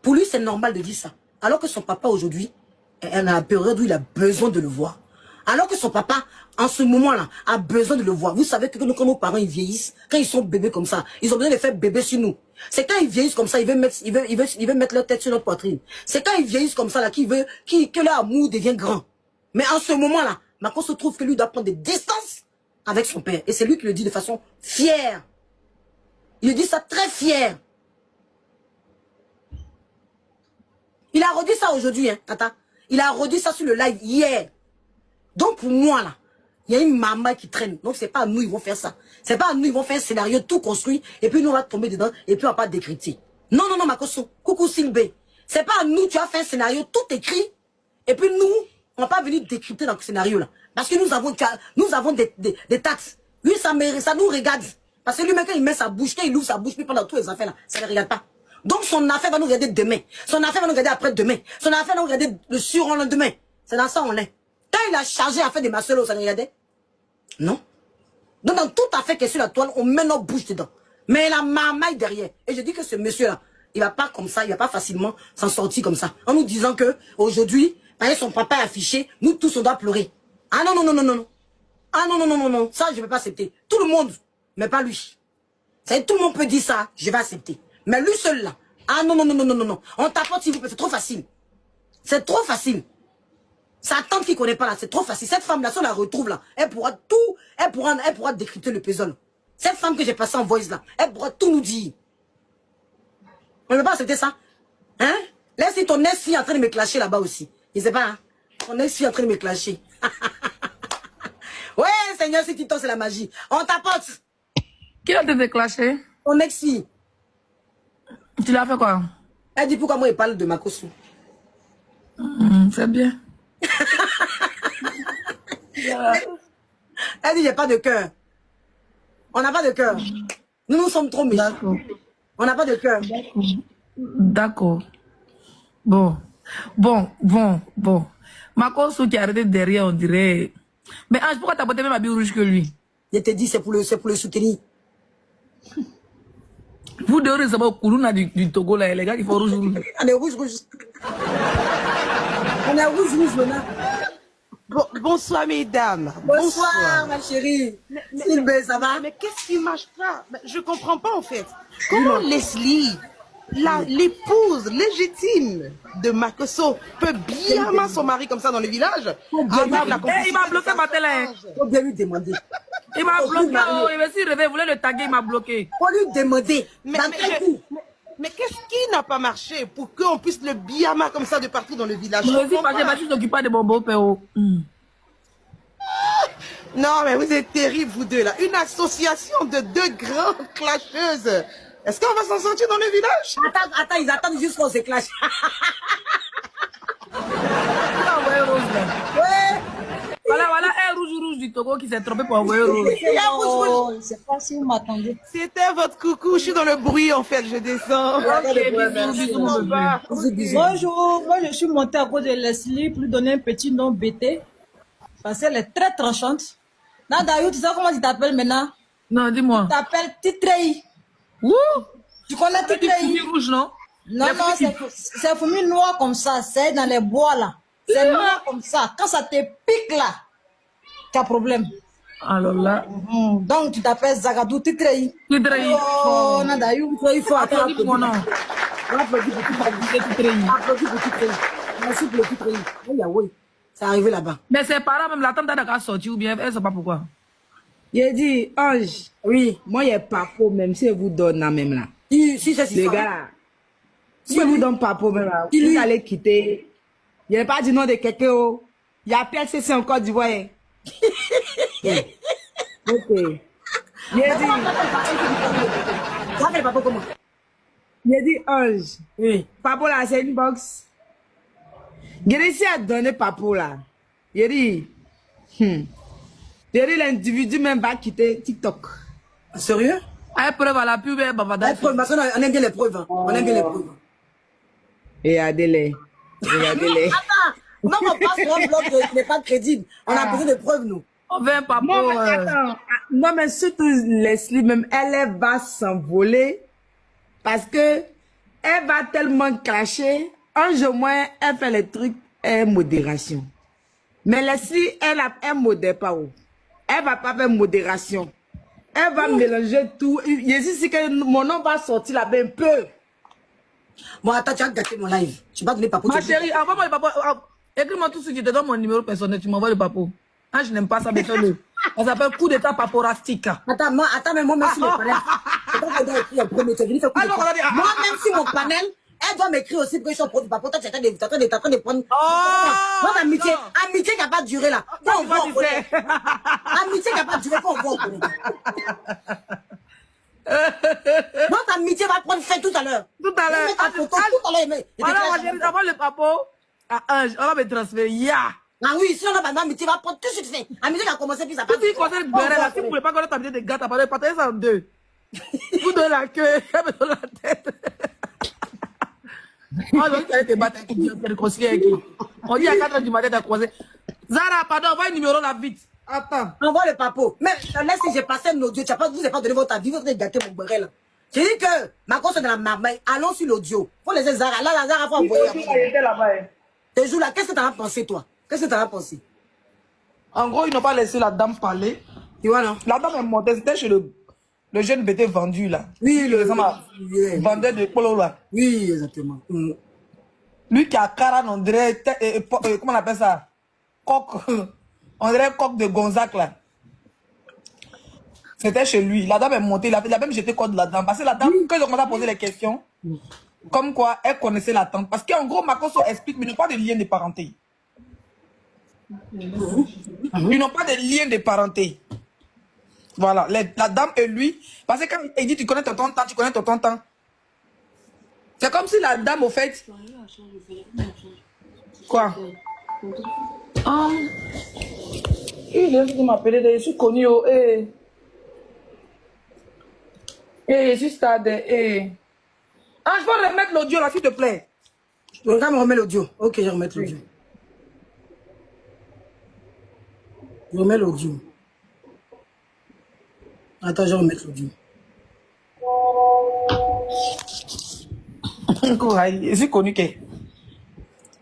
Speaker 1: Pour lui, c'est normal de dire ça. Alors que son papa, aujourd'hui, elle a une période où il a besoin de le voir. Alors que son papa, en ce moment-là, a besoin de le voir. Vous savez que quand nos parents ils vieillissent, quand ils sont bébés comme ça, ils ont besoin de faire bébé sur nous. C'est quand ils vieillissent comme ça, ils veulent mettre leur tête sur notre poitrine. C'est quand ils vieillissent comme ça, là, que leur amour devient grand. Mais en ce moment-là, Makosso se trouve que lui doit prendre des distances avec son père. Et c'est lui qui le dit de façon fière. Il le dit ça très fier. Il a redit ça aujourd'hui, hein, Tata. Il a redit ça sur le live hier. Donc pour moi, là, il y a une maman qui traîne. Donc c'est pas à nous, ils vont faire ça. C'est pas à nous, ils vont faire un scénario tout construit. Et puis nous, on va tomber dedans. Et puis on va pas décrypter. Non, non, non, Makoso. Coucou Silbé. C'est pas à nous, tu as fait un scénario tout écrit. Et puis nous, on va pas venir décrypter dans ce scénario-là. Parce que nous avons des taxes. Lui, ça nous regarde. Parce que lui-même, quand il met sa bouche, quand il ouvre sa bouche, puis pendant toutes les affaires là, ça ne regarde pas. Donc son affaire va nous regarder demain. Son affaire va nous regarder après-demain. Son affaire va nous regarder le surlendemain. C'est dans ça on est. Quand il a chargé à faire des masselos, ça ne regardait? Non. Donc dans toute affaire qui est sur la toile, on met notre bouche dedans. Mais la marmaille derrière. Et je dis que ce monsieur-là, il va pas comme ça, il va pas facilement s'en sortir comme ça. En nous disant que aujourd'hui, parce que son papa est affiché, nous tous on doit pleurer. Ah non, non, non, non, non. Ah non, non, non, non, non. Ça, je ne vais pas accepter. Tout le monde, mais pas lui. Tout le monde peut dire ça, je vais accepter. Mais lui seul là. Ah non, non, non, non, non, non, non. On t'apporte s'il vous plaît, c'est trop facile. C'est trop facile. Sa tante qui connaît pas là, c'est trop facile. Cette femme là, si on la retrouve là, elle pourra tout, elle pourra décrypter le puzzle. Cette femme que j'ai passée en voice là, elle pourra tout nous dire. On ne peut pas accepter ça. Hein? Laisse ton ex-fille en train de me clasher là-bas aussi. Je sais pas, hein? Ton ex-fille en train de me clasher. Ouais, Seigneur, si Tito, c'est la magie. On t'apporte.
Speaker 5: Qui a te clasher?
Speaker 1: Ton ex-fille.
Speaker 5: Tu l'as fait quoi?
Speaker 1: Elle dit pourquoi moi il parle de Makoso.
Speaker 5: C'est bien.
Speaker 1: Elle dit j'ai pas de cœur. On n'a pas de cœur. Nous sommes trop méchants.
Speaker 5: D'accord.
Speaker 1: On n'a pas de cœur.
Speaker 5: D'accord. Bon. Makoso qui a arrêté derrière, on dirait. Mais Ange, pourquoi t'as porté même habit rouge que lui?
Speaker 1: Je te dis c'est pour le soutenir.
Speaker 5: Vous deux, c'est pas au Koulouna du Togo là, les gars, il faut rouge.
Speaker 1: On est rouge. On est rouge maintenant.
Speaker 6: Bonsoir mesdames.
Speaker 1: Bonsoir ma chérie. Sylvain, ça va?
Speaker 6: Mais qu'est-ce qui marche pas? Je comprends pas en fait. Comment Leslie, l'épouse légitime de Makoso, peut bien aimer son mari comme ça dans le village?
Speaker 5: Il m'a bloqué ma télé.
Speaker 1: Faut bien lui demander.
Speaker 5: Il m'a bloqué. Il m'a si rêvé, il voulait le taguer, il m'a bloqué.
Speaker 1: Faut lui demander.
Speaker 6: Mais qu'est-ce qui n'a pas marché pour qu'on puisse le biama comme ça de partout dans le village?
Speaker 5: Je suis parce que je s'occupe pas de mon beau-père.
Speaker 6: Non, mais vous êtes terribles, vous deux là. Une association de deux grandes clasheuses. Est-ce qu'on va s'en sortir dans le village?
Speaker 1: Attends, ils attendent juste qu'on se clash. Ouais.
Speaker 5: Voilà, un rouge du Togo qui s'est trompé pour envoyer rouge.
Speaker 1: Rouge.
Speaker 7: C'est pas si vous m'attendez.
Speaker 6: C'était votre coucou, je suis dans le bruit en fait, je descends.
Speaker 7: Bonjour, moi je suis montée à cause de Leslie pour lui donner un petit nom BT. Parce qu'elle est très tranchante. Nadaïou, tu sais comment tu t'appelles maintenant?
Speaker 5: Non, dis-moi.
Speaker 7: Tu t'appelles Titrei. Tu connais Titrei?
Speaker 5: Rouge, non?
Speaker 7: Non, c'est fourmi noir comme ça, c'est dans les bois là. C'est noir comme ça. Quand ça te pique là, tu as problème.
Speaker 5: Alors là.
Speaker 7: Donc tu t'appelles Zagadou Titrei.
Speaker 5: Titrei.
Speaker 7: Oh, Nadaïou.
Speaker 1: Il faut attendre
Speaker 5: mon nom.
Speaker 1: Applaudis pour Titrei. Merci pour le Titrei. Oui. C'est arrivé là-bas.
Speaker 5: Mais ses parents, même la tante a sorti ou bien, elle ne sait pas pourquoi.
Speaker 8: Il dit, Ange,
Speaker 1: Oui.
Speaker 8: moi, il n'y a pas faux, même si elle vous donne là, même là.
Speaker 1: Si, c'est
Speaker 8: Les gars, là, si elle vous donne pas faux, même là, vous allez quitter. Il n'y a pas du nom de quelqu'un, oh. Il y a PLCC en Côte d'Ivoire. Ok. Il dit,
Speaker 1: Ça fait papa comment?
Speaker 8: il dit, Ange,
Speaker 1: Oui.
Speaker 8: Papo là, c'est une box. Il réussit à donner Papo là. Il dit, l'individu même va quitter TikTok.
Speaker 1: Sérieux?
Speaker 5: Elle preuve à la pub, elle va
Speaker 1: La preuve, parce qu'on aime bien les preuves. Hein. On aime bien les preuves.
Speaker 8: Regardez-les.
Speaker 1: Attends, non, on passe sur un blog qui n'est pas crédible. On a besoin de preuves, nous.
Speaker 5: On veut un papa.
Speaker 8: Non, mais attends. Non, mais surtout Leslie, même, elle va s'envoler parce que elle va tellement clasher. Un jour, moins, elle fait les trucs modération. Mais Leslie, elle modère pas. Elle va pas faire modération. Elle va mélanger tout. Je dis que mon nom va sortir là-bas un peu.
Speaker 1: Bon, attends, tu as gâté mon live. Tu vas donner papa.
Speaker 5: Ma chérie, envoie-moi le papa. Écris-moi tout ce que je te donne mon numéro personnel. Tu m'envoies le papa. Ah, je n'aime pas ça, mais fais-le. Ça s'appelle coup d'état paporastique.
Speaker 1: Attends, mais moi, même si mon panel... C'est doit écrire en premier, tu es venu faire coup d'état. Moi, même si mon panel, elle doit m'écrire aussi pour que je sois produit. Pourtant, tu es en train de prendre... Moi, amitié qui n'a pas duré, là. Amitié qui n'a pas duré, pour on voit. Notre amitié va prendre fin tout à l'heure.
Speaker 5: Tout à l'heure. Avant le papo, à Ange, on va me transférer.
Speaker 1: Ah oui, si on a pas d'amitié, va prendre tout de suite fin. Amitié qui a commencé, puis ça passe.
Speaker 5: Tout ce qui concerne le beurre, là, si vous ne pouvez pas connaître amitié de gâte, partagez ça en deux. Vous donnez la queue, elle me donne la tête. Moi, je vais aller te battre avec te réconcilier avec lui. On dit à 4 h du matin, t'as croisé. Zara, pardon, envoie un numéro là vite. Attends.
Speaker 1: Envoie le papo. Mais laisse si j'ai passé l'audio, vous n'avez pas donné votre avis, vous avez gâté mon beurre là. J'ai dit que ma cause est dans la marmaille. Allons sur l'audio. Faut laisser Zara. Là, la Zara, faut envoyer. Ce jour-là, qu'est-ce que tu as pensé, toi? Qu'est-ce que tu as pensé?
Speaker 5: En gros, ils n'ont pas laissé la dame parler.
Speaker 1: Tu vois, non?
Speaker 5: La dame est montée, c'était chez le jeune bébé vendu là.
Speaker 1: Oui, le
Speaker 5: vendeur de polo là.
Speaker 1: Oui, exactement.
Speaker 5: Lui qui a cara, on dirait, comment on appelle ça? Coq. On dirait coq de Gonzac là. C'était chez lui. La dame est montée. Il a même jeté quoi de la dame. Parce que la dame, quand ils ont commencé à poser les questions, comme quoi elle connaissait la tante. Parce qu'en gros, Makosso explique, mais ils n'ont pas de lien de parenté. Ils n'ont pas de lien de parenté. Voilà. La dame et lui. Parce que quand il dit tu connais ton tonton, tu connais ton tonton. C'est comme si la dame, au fait. Quoi? Il est venu m'appeler, je suis connu. Je suis stade. Ah, je peux remettre l'audio là, s'il te plaît.
Speaker 1: Tu vas me remettre l'audio. Ok, je remets l'audio. Je remets l'audio. Attends, je remets l'audio.
Speaker 5: Je suis connu que.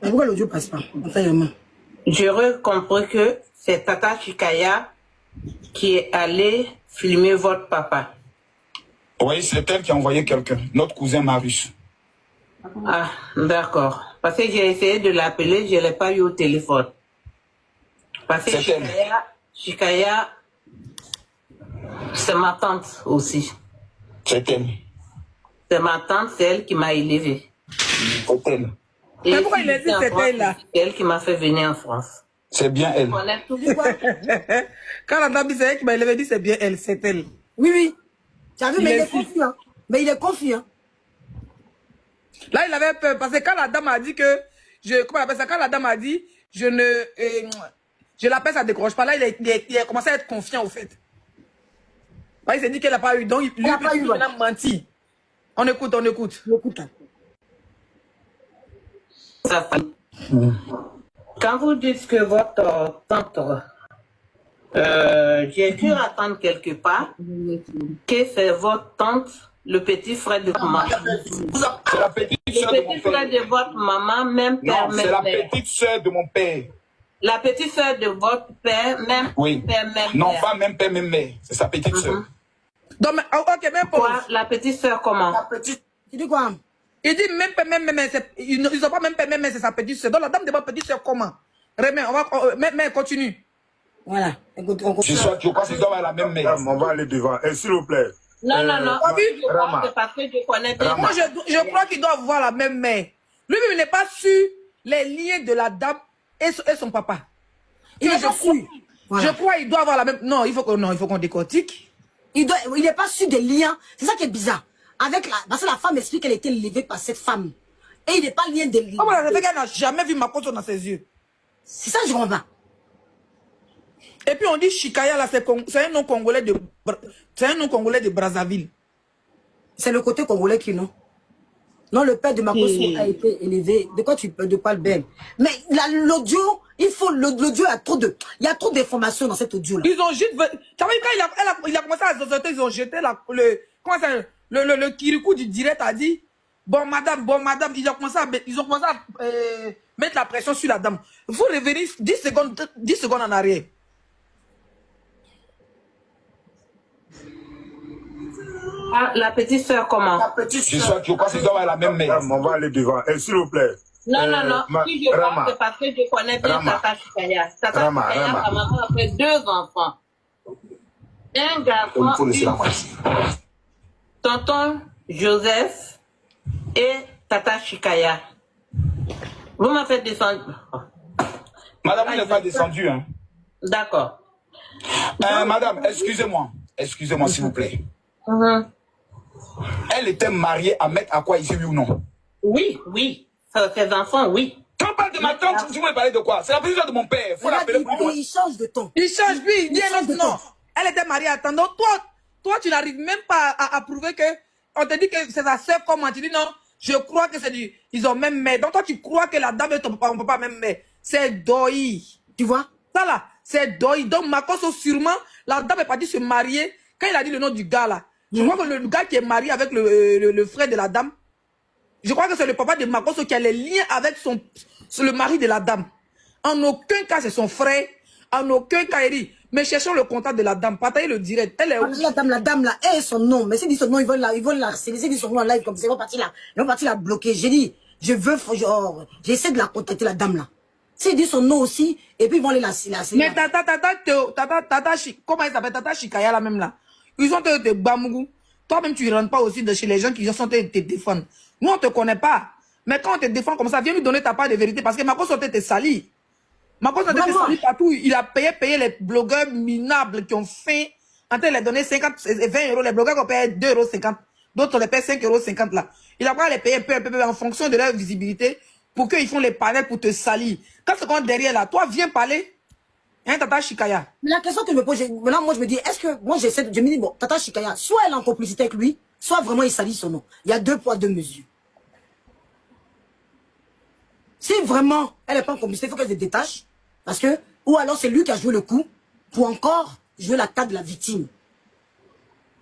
Speaker 1: Pourquoi l'audio passe pas?
Speaker 2: J'aurais compris que c'est Tata Chikaya qui est allée filmer votre papa.
Speaker 3: Oui, c'est elle qui a envoyé quelqu'un, notre cousin Marius.
Speaker 2: Ah, d'accord. Parce que j'ai essayé de l'appeler, je ne l'ai pas eu au téléphone. Parce que Chikaya, c'est ma tante aussi.
Speaker 3: C'est elle.
Speaker 2: C'est ma tante, c'est elle qui m'a élevé.
Speaker 3: C'est elle.
Speaker 2: Et
Speaker 5: mais pourquoi il a dit c'est elle là?
Speaker 2: C'est elle qui m'a fait venir en France.
Speaker 3: C'est bien elle.
Speaker 5: Quand la dame dit c'est elle qui m'a élevé, dit c'est bien elle, c'est elle.
Speaker 1: Oui, oui. Tu as vu, mais il est confus. Hein. Mais il est confus. Hein.
Speaker 5: Là, il avait peur parce que quand la dame a dit que. Comment on appelle ça? Quand la dame a dit, je l'appelle, ça décroche pas. Là, il a commencé à être confiant au fait. Là, il s'est dit qu'elle n'a pas eu. Donc, lui, il a menti. On écoute, on écoute.
Speaker 1: On écoute.
Speaker 2: Quand vous dites que votre tante, j'ai cru attendre quelque part que c'est votre tante, le petit frère de maman.
Speaker 3: C'est la petite soeur de mon père.
Speaker 2: Frère de votre maman, même père,
Speaker 3: non,
Speaker 2: même
Speaker 3: c'est la
Speaker 2: père.
Speaker 3: petite soeur de mon père.
Speaker 2: La petite soeur de votre père, même
Speaker 3: oui.
Speaker 2: Père, même
Speaker 3: non,
Speaker 2: père.
Speaker 3: Pas même père, même mère. C'est sa petite soeur.
Speaker 5: Donc, ok, même pause.
Speaker 2: Quoi? La petite soeur comment?
Speaker 1: La petite. Tu dis quoi?
Speaker 5: Il dit même pas même ils n'ont pas même pas même c'est sa petite soeur. Donc la dame demande petite soeur comment? Remets, mais continue.
Speaker 1: Voilà. Écoute, on continue.
Speaker 3: Je crois qu'ils doivent avoir la même mère.
Speaker 9: On va aller devant. S'il vous plaît.
Speaker 2: Non, non, non.
Speaker 9: Rama.
Speaker 2: C'est parce que je connais bien.
Speaker 5: Moi, je crois qu'ils doivent voir la même mère. Lui-même, il n'est pas sûr les liens de la dame et son papa.
Speaker 1: Il est pas sûr.
Speaker 5: Je crois qu'il doit avoir la même. Non, il faut qu'on décortique.
Speaker 1: Il n'est pas sûr des liens. C'est ça qui est bizarre. Parce que la femme explique qu'elle était élevée par cette femme. Et il n'est pas lié de liens.
Speaker 5: Comment elle fait qu'elle n'a jamais vu Makosso dans ses yeux?
Speaker 1: C'est ça, je comprends pas.
Speaker 5: Et puis on dit Chikaya, là, c'est un nom congolais de Brazzaville.
Speaker 1: C'est le côté congolais qui non. Non, le père de Makosso a été élevé. De quoi tu parles, Ben? Mais l'audio, l'audio, il y a trop d'informations dans cet audio-là.
Speaker 5: Ils ont juste. Tu as vu, quand il a commencé à zozoter, ils ont jeté le kirikou du direct a dit, bon madame, ils ont commencé à mettre la pression sur la dame. Il faut revenir 10 secondes en arrière.
Speaker 2: Ah, la petite soeur comment?
Speaker 1: La petite
Speaker 3: soeur. Je crois qu'ils doivent avoir la même mère.
Speaker 9: On va aller devant. S'il vous plaît.
Speaker 2: Non, non, non. Si je parle, c'est parce que je connais bien Tata Chikaya. Tata Chikaya, sa maman a fait 2 enfants. Un garçon,
Speaker 3: Il faut laisser la
Speaker 2: une
Speaker 3: face.
Speaker 2: tonton Joseph et Tata Chikaya. Vous m'avez fait descendre.
Speaker 3: Madame, vous n'êtes pas descendue. Hein.
Speaker 2: D'accord.
Speaker 3: Madame, excusez-moi. Excusez-moi, s'il vous plaît. Elle était mariée à Maître Aqua ici, oui ou non?
Speaker 2: Oui, oui. Ses enfants, oui.
Speaker 3: Quand on parle de ma tante, vous voulez parler de quoi? C'est la présidente de mon père. Faut l'appeler plus loin.
Speaker 1: Il change de ton.
Speaker 5: Il change, lui, il dit
Speaker 1: change de
Speaker 5: non.
Speaker 1: ton.
Speaker 5: Elle était mariée à tant. Donc, toi, tu n'arrives même pas à prouver que. On te dit que c'est sa sœur, comment tu dis non. Je crois que c'est du. Ils ont même mère. Donc, toi, tu crois que la dame et ton papa, on peut pas même mère. C'est Doi.
Speaker 1: Tu vois?
Speaker 5: Ça là, c'est Doi. Donc, Makoso, sûrement, la dame est partie se marier. Quand il a dit le nom du gars là, je crois que le gars qui est marié avec le frère de la dame, je crois que c'est le papa de Makoso qui a les liens avec le mari de la dame. En aucun cas, c'est son frère. En aucun cas, il dit, mais cherchons le contact de la dame. Partagez le direct. Elle est où?
Speaker 1: La dame là, elle est son nom. Mais s'il dit son nom, ils vont la harceler. S'il dit son nom en live comme ça, ils vont partir la bloquer. J'ai dit, j'essaie de la contacter, la dame là. S'il dit son nom aussi, et puis ils vont aller la harceler.
Speaker 5: Mais comment elle s'appelle? Tata Chikaya là même là. Ils ont te bamougou. Toi-même, tu ne rentres pas aussi de chez les gens qui sont te défendre. Nous, on ne te connaît pas. Mais quand on te défend comme ça, viens nous donner ta part de vérité. Parce que Makoso te sali. Makoso te sali partout. Il a payé les blogueurs minables qui ont fait. En train de les donner 20 euros. Les blogueurs qui ont payé 2,50 €. D'autres les payent 5,50 € là. Il a pas les payer un peu en fonction de leur visibilité pour qu'ils font les panels pour te salir. Quand c'est qu'on derrière là, toi, viens parler. Hein, Tata Chikaya.
Speaker 1: Mais la question que je me pose, maintenant, moi, je me dis, est-ce que, moi, je me dis, bon, Tata Chikaya, soit elle est en complicité avec lui, soit vraiment il salit son nom. Il y a 2 poids, 2 mesures. Si vraiment, elle n'est pas en complicité, il faut qu'elle se détache. Parce que, ou alors c'est lui qui a joué le coup pour encore jouer la carte de la victime.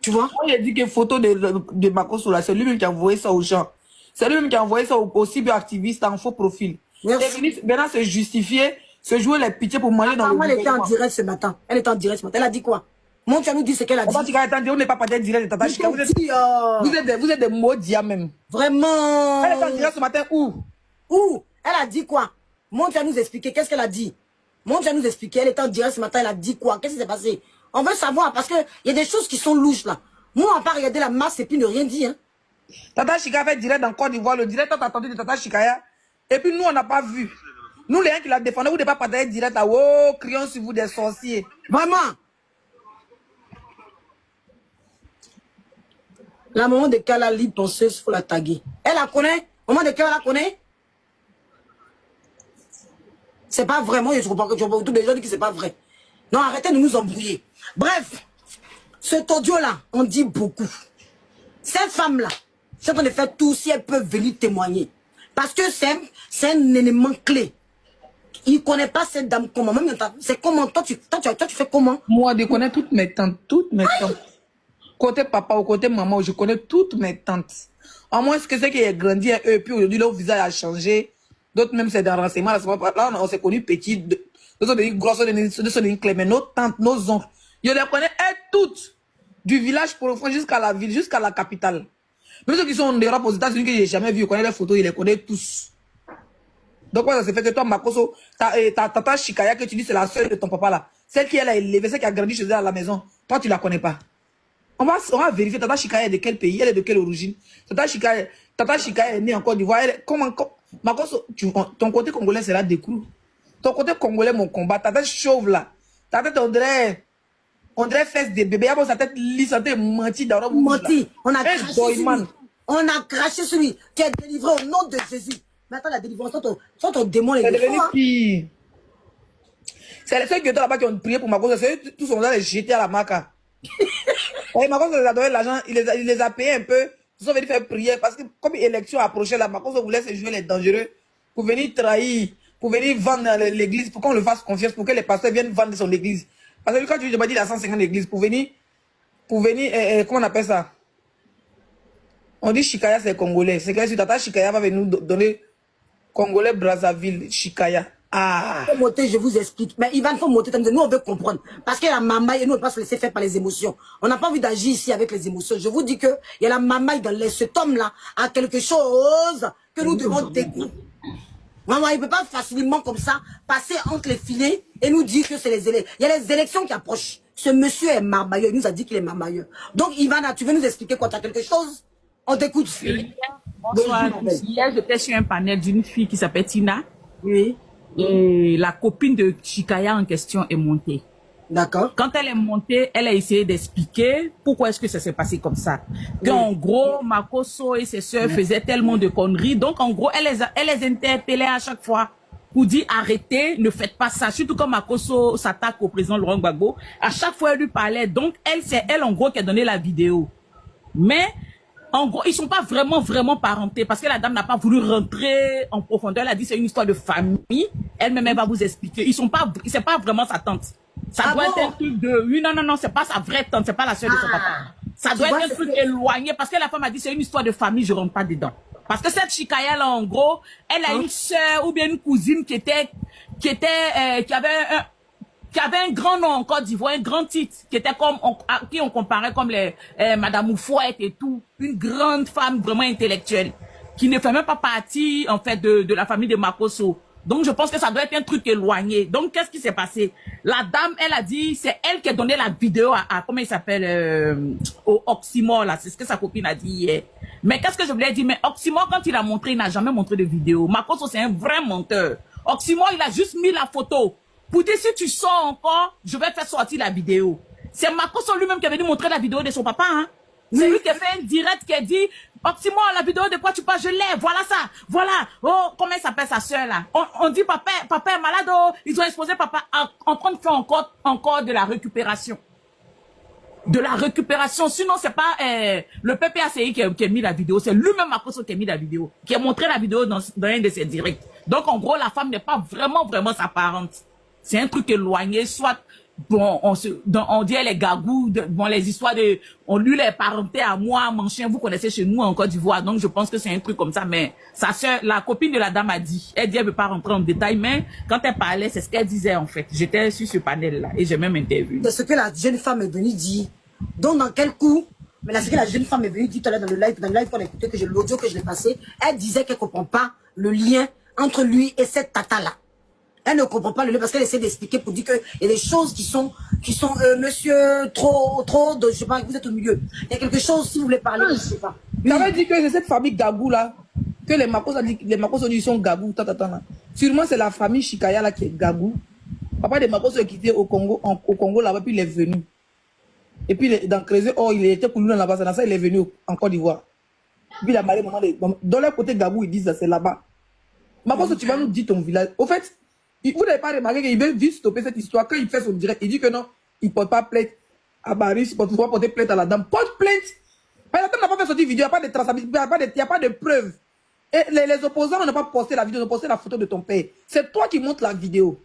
Speaker 1: Tu vois?
Speaker 5: Moi, il a dit que photo de Makoso là, c'est lui-même qui a envoyé ça aux gens. C'est lui-même qui a envoyé ça aux cyberactivistes en faux profil.
Speaker 1: Merci.
Speaker 5: Et maintenant, se justifier, se jouer les pitiés pour manger dans le
Speaker 1: elle était en direct ce matin. Elle était en direct ce matin. Elle a dit quoi? Mon tu nous dit ce qu'elle a dit.
Speaker 5: On n'est pas parti direct de Tata Chikaya. Vous êtes des maudits même.
Speaker 1: Vraiment.
Speaker 5: Elle est en direct ce matin où?
Speaker 1: Où? Elle a dit quoi? Mon tu nous expliquer. Qu'est-ce qu'elle a dit? Mon tu nous expliquer. Elle était en direct ce matin. Elle a dit quoi? Qu'est-ce qui s'est passé? On veut savoir parce qu'il y a des choses qui sont louches là. Moi, on va pas regarder la masse et puis ne rien dire. Hein.
Speaker 5: Tata Chikaya fait direct dans Côte d'Ivoire. Le direct a attendu de Tata Chikaya. Et puis nous, on n'a pas vu. Nous, les gens qui la défendaient, vous ne devez pas partager direct là. Oh, crions sur vous des sorciers.
Speaker 1: Vraiment. La maman de Kala libre penseuse, il faut la taguer. Elle la connaît? Maman de Kala la connaît? C'est pas vraiment, je comprends que tous les gens disent que c'est pas vrai. Non, arrêtez de nous embrouiller. Bref, cet audio-là, on dit beaucoup. Cette femme-là, c'est en train de faire tout si elle peut venir témoigner. Parce que c'est un élément clé. Il ne connaît pas cette dame comment. Même c'est comment, toi tu fais comment?
Speaker 5: Moi, je connais toutes mes tantes, Côté papa ou côté maman, je connais toutes mes tantes. À moins que c'est qui est grandi un peu, puis aujourd'hui, leur visage a changé. D'autres même, c'est dans le renseignement. Là, on s'est connus petits. D'autres sont devenus grosses, d'autres sont devenus clés. Mais nos tantes, nos oncles, je les connais elles toutes. Du village profond jusqu'à la ville, jusqu'à la capitale. Même ceux qui sont en Europe, aux États-Unis, que j'ai jamais vu, je connais les photos, je les connais tous. Donc, ça se fait que toi, Makoso, ta tata Chikaya, que tu dis, c'est la sœur de ton papa là. Celle qui elle a élevé, celle qui a grandi chez elle à la maison. Toi, tu la connais pas. On va vérifier Tata Chikaya est de quel pays, elle est de quelle origine. Tata Chikaya est née en Côte d'Ivoire. Comment, Makoso, ton côté congolais, c'est là d'écrou. Ton côté congolais, mon combat. Ta tête chauve là. Ta tête, on dirait fesse de bébé. Sa tête lisse, sa tête menti dans le
Speaker 1: menti. On a craché sur lui. On a craché sur lui. Tu es délivré au nom de Jésus. Mais attends, la délivrance, sans ton démon, les
Speaker 5: défauts. C'est devenu pire. C'est les seuls qui étaient là-bas qui ont prié pour Makoso. Tous sont là les jeter à la maca. Makoso les a donné l'argent, il les a payés un peu. Ils sont venus faire prière parce que comme l'élection approchait là, Makoso voulait se jouer les dangereux pour venir trahir, pour venir vendre l'église, pour qu'on le fasse confiance, pour que les pasteurs viennent vendre son église. Parce que quand tu dis il a 150 églises, pour venir, comment on appelle ça? On dit Chikaya c'est congolais. C'est que si Tata Chikaya va venir nous donner Congolais Brazzaville, Chikaya. Ah.
Speaker 1: Faut monter, je vous explique. Mais Ivan, faut monter. Nous, on veut comprendre. Parce que la mamaille, et nous, on ne peut pas se laisser faire par les émotions. On n'a pas envie d'agir ici avec les émotions. Je vous dis que il y a la mamaille dans cet homme-là a quelque chose que nous devons découvrir. Maman, il ne peut pas facilement comme ça passer entre les filets et nous dire que c'est les élections. Il y a les élections qui approchent. Ce monsieur est marmailleur. Il nous a dit qu'il est marmailleur. Donc, Ivana, tu veux nous expliquer quoi? Tu as quelque chose? On t'écoute.
Speaker 10: Bonsoir. Hier, j'étais sur un panel d'une fille qui s'appelle Tina.
Speaker 1: Oui.
Speaker 10: Et la copine de Chikaya en question est montée.
Speaker 1: D'accord.
Speaker 10: Quand elle est montée, elle a essayé d'expliquer pourquoi est-ce que ça s'est passé comme ça. Qu'en gros, Makoso et ses sœurs faisaient tellement de conneries. Donc, en gros, elle les interpellait à chaque fois pour dire arrêtez, ne faites pas ça. Surtout quand Makoso s'attaque au président Laurent Gbagbo. À chaque fois, elle lui parlait. Donc, c'est elle, en gros, qui a donné la vidéo. Mais, en gros, ils sont pas vraiment parentés parce que la dame n'a pas voulu rentrer en profondeur. Elle a dit c'est une histoire de famille. Elle-même, elle va vous expliquer. C'est pas vraiment sa tante. Ça doit être un truc de, oui, non, c'est pas sa vraie tante, c'est pas la sœur de son papa. Ça doit être un truc éloigné parce que la femme a dit c'est une histoire de famille, je rentre pas dedans. Parce que cette Chikaya là, en gros, elle a une sœur ou bien une cousine qui avait un grand nom en Côte d'Ivoire, un grand titre, qui était comme, qui on comparait comme Madame Oufouette et tout. Une grande femme vraiment intellectuelle, qui ne fait même pas partie, en fait, de la famille de Makoso. Donc, je pense que ça doit être un truc éloigné. Donc, qu'est-ce qui s'est passé? La dame, elle a dit, c'est elle qui a donné la vidéo à comment il s'appelle, au Oxymore, là. C'est ce que sa copine a dit hier. Mais qu'est-ce que je voulais dire? Mais Oxymore, quand il a montré, il n'a jamais montré de vidéo. Makoso, c'est un vrai menteur. Oxymore, il a juste mis la photo. Pour dire, si tu sors encore, je vais faire sortir la vidéo. C'est Makoso lui-même qui avait dû montrer la vidéo de son papa, hein. C'est lui qui a fait un direct qui a dit, Oxymore, la vidéo de quoi tu parles, je l'ai, voilà ça, voilà. Oh, comment elle s'appelle sa sœur là? On dit papa est malade, oh, ils ont exposé papa en train de faire encore de la récupération. De la récupération, sinon c'est pas le PPACI qui a mis la vidéo, c'est lui-même Makoso qui a mis la vidéo, qui a montré la vidéo dans un de ses directs. Donc en gros, la femme n'est pas vraiment sa parente. C'est un truc éloigné, soit bon, on dit les gagous, bon, les histoires on lui les parentés à moi, mon chien, vous connaissez chez nous en Côte d'Ivoire, donc je pense que c'est un truc comme ça, mais sa sœur, la copine de la dame a dit, elle veut pas rentrer en détail, mais quand elle parlait, c'est ce qu'elle disait en fait. J'étais sur ce panel-là et j'ai même interviewé.
Speaker 1: C'est ce que la jeune femme est venue dire. Donc, dans quel coup, mais là, ce que la jeune femme est venue dire tout à l'heure dans le live qu'on a écouté, l'audio que je l'ai passé, elle disait qu'elle comprend pas le lien entre lui et cette tata-là. Elle ne comprend pas le lien parce qu'elle essaie d'expliquer pour dire qu'il y a des choses qui sont monsieur, trop, je sais pas, vous êtes au milieu. Il y a quelque chose, si vous voulez parler, je sais pas.
Speaker 5: Il avait dit que c'est cette famille Gagou là, que les Makoso disent sont Gagou, là. Sûrement c'est la famille Chikaya là qui est Gagou. Papa de Makoso est quitté au Congo là-bas, puis il est venu. Et puis dans Crézé, il était pour lui là-bas, dans ça il est venu en Côte d'Ivoire. Puis il a marié maman dans leur côté Gabou, ils disent c'est là-bas. Makoso, tu vas nous dire ton village. Au fait, vous n'avez pas remarqué qu'il veut vite stopper cette histoire. Quand il fait son direct, il dit que non, il ne porte pas plainte à Baris, il ne peut pas porter plainte à la dame. Porte plainte. Mais la dame n'a pas fait sortir vidéo, il n'y a pas de traçabilité, il n'y a pas de preuves. Et les opposants n'ont pas posté la vidéo, ils ont posté la photo de ton père. C'est toi qui montes la vidéo.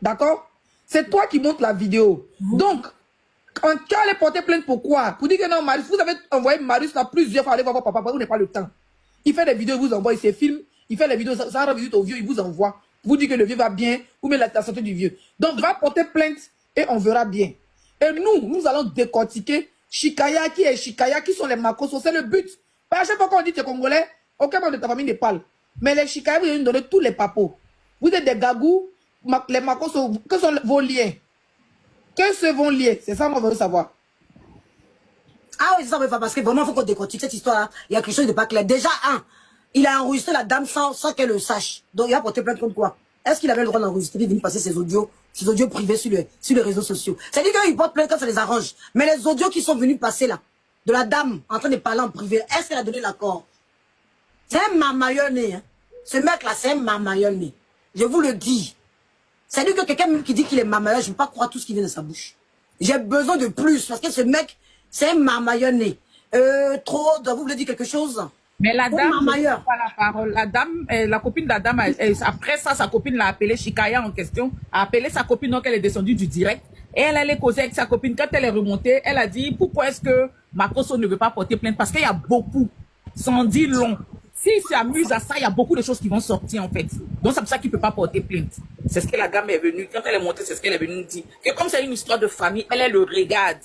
Speaker 5: D'accord? C'est toi qui montes la vidéo. Donc, quand tu allais porter plainte, pourquoi? Pour dire que non, Marius, vous avez envoyé Marius là plusieurs fois aller voir papa, vous n'avez pas le temps. Il fait des vidéos, il vous envoie, il se filme, il fait des vidéos, ça rend visite au vieux, il vous envoie. Vous dites que le vieux va bien, ou même la santé du vieux. Donc, va porter plainte et on verra bien. Et nous allons décortiquer Chikaya, qui est Chikaya, qui sont les Makoso, c'est le but. Parce que chaque fois qu'on dit que tu es Congolais, aucun membre de ta famille ne parle. Mais les Chikaya, vous allez nous donner tous les papos. Vous êtes des gagous, les Makoso, que sont vos liens? Que se vont lier? C'est ça, moi, je veux savoir.
Speaker 1: Ah oui, c'est ça, parce que vraiment, il faut qu'on décortique cette histoire-là. Il y a quelque chose de pas clair. Déjà, il a enregistré la dame sans qu'elle le sache. Donc, il a porté plainte contre quoi? Est-ce qu'il avait le droit d'enregistrer et de venir passer ses audios privés sur les réseaux sociaux? C'est-à-dire qu'il porte plainte quand ça les arrange. Mais les audios qui sont venus passer là, de la dame en train de parler en privé, est-ce qu'elle a donné l'accord? C'est un marmaillonné, hein. Ce mec-là, c'est un marmaillonné. Je vous le dis. C'est-à-dire que quelqu'un qui dit qu'il est marmaillon, je ne peux pas croire tout ce qui vient de sa bouche. J'ai besoin de plus, parce que ce mec, c'est un marmaillonné. Vous voulez dire quelque chose?
Speaker 10: Mais la dame, pas la parole. La dame, la copine de la dame, après ça, sa copine l'a appelé Chikaya en question, a appelé sa copine, donc elle est descendue du direct. Et elle allait causer avec sa copine. Quand elle est remontée, elle a dit, pourquoi est-ce que Makoso ne veut pas porter plainte? Parce qu'il y a beaucoup, sans dire long. S'il s'amuse à ça, il y a beaucoup de choses qui vont sortir, en fait. Donc, c'est pour ça qu'il ne peut pas porter plainte. C'est ce que la dame est venue. Quand elle est montée, c'est ce qu'elle est venue nous dire. Que comme c'est une histoire de famille, elle le regarde.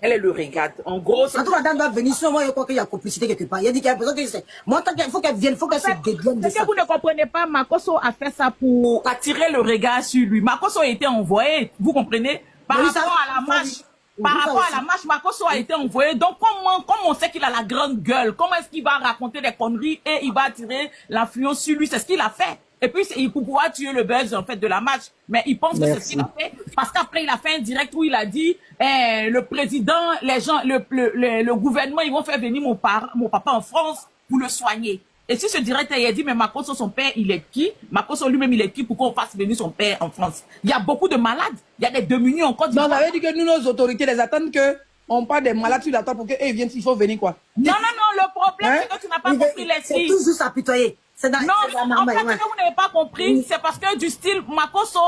Speaker 10: Elle le regarde. En gros, c'est...
Speaker 1: Quand la dame va venir, sûrement, je crois qu'il y a complicité quelque part. Il y a dit qu'il y a besoin que c'est... Moi, tant qu'il faut qu'elle vienne, il faut qu'elle se dégaine de ça.
Speaker 10: C'est que vous ne comprenez pas, Makoso a fait ça pour attirer le regard sur lui. Makoso a été envoyé, vous comprenez? par
Speaker 1: Mais oui, ça-
Speaker 10: rapport à la
Speaker 1: ça-
Speaker 10: marche.
Speaker 1: oui,
Speaker 10: Par
Speaker 1: ça
Speaker 10: rapport
Speaker 1: aussi.
Speaker 10: à la marche, Makosso a été envoyé. Donc, comme on sait qu'il a la grande gueule, comment est-ce qu'il va raconter des conneries et il va attirer l'influence sur lui? C'est ce qu'il a fait. Et puis, il pour pouvoir tuer le buzz, en fait, de la marche. Mais il pense que c'est ce qu'il a fait. Parce qu'après, il a fait un direct où il a dit, le président, les gens, le gouvernement, ils vont faire venir mon papa en France pour le soigner. Et si ce direct, il a dit, mais Makosso, son père, il est qui? Makosso lui-même, il est qui pour qu'on fasse venir son père en France? Il y a beaucoup de malades. Il y a des démunis en Côte
Speaker 5: Donc,
Speaker 10: d'Ivoire.
Speaker 5: ça veut dire que nous, nos autorités, les attendent que on parle des malades sur la table pour qu'ils viennent, il faut venir quoi.
Speaker 10: Non, le problème,
Speaker 5: Hein?
Speaker 10: c'est que tu n'as pas
Speaker 1: Il
Speaker 10: compris
Speaker 1: veut-
Speaker 10: les
Speaker 1: C'est
Speaker 10: signes.
Speaker 1: toujours s'apitoyer. C'est dans
Speaker 10: Non,
Speaker 1: c'est dans la
Speaker 10: en
Speaker 1: marmaille,
Speaker 10: fait,
Speaker 1: ouais.
Speaker 10: ce que vous n'avez pas compris, c'est parce que du style, Makosso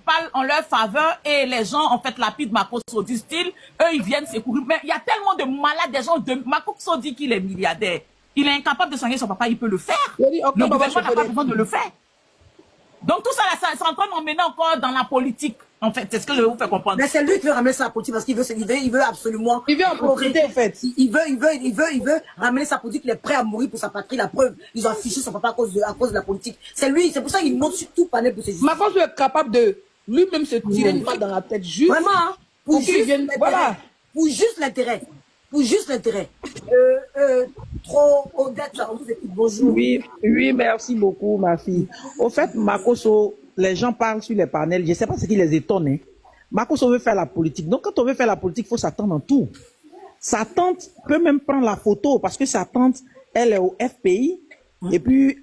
Speaker 10: parle en leur faveur et les gens, en fait, lapident Makosso. Du style, eux, ils viennent secourir. Mais il y a tellement de malades, des gens de... Makosso dit qu'il est milliardaire. Il est incapable de soigner son papa, il peut le faire.
Speaker 5: Il a dit, ok,
Speaker 10: Le
Speaker 5: papa,
Speaker 10: gouvernement
Speaker 5: je
Speaker 10: n'a
Speaker 5: peux
Speaker 10: pas
Speaker 5: le-
Speaker 10: besoin de le faire. Donc tout ça, là, ça est en train d'emmener encore dans la politique. En fait, c'est ce que je vais vous faire comprendre.
Speaker 1: Mais c'est lui qui veut ramener sa politique parce qu'il veut, il veut absolument.
Speaker 5: Il veut en profiter, en fait.
Speaker 1: Il veut ramener sa politique. Il est prêt à mourir pour sa patrie. La preuve, ils ont affiché son papa à cause de la politique. C'est lui, c'est pour ça qu'il monte sur tout panel pour ses justices.
Speaker 5: Makosso est capable de lui-même se tirer une balle dans la tête juste.
Speaker 1: Vraiment, hein, pour
Speaker 5: Pour qu'il
Speaker 1: juste
Speaker 5: vienne-
Speaker 1: l'intérêt.
Speaker 5: voilà.
Speaker 1: Pour juste l'intérêt. Pour juste l'intérêt. Trop Odette, on vous écoute. Bonjour.
Speaker 8: Oui, oui, merci beaucoup, ma fille. Au fait, Makosso, les gens parlent sur les panels, je ne sais pas ce qui les étonne. Hein. Makosso veut faire la politique. Donc, quand on veut faire la politique, il faut s'attendre en tout. Sa tante peut même prendre la photo parce que sa tante, elle est au FPI. Et puis,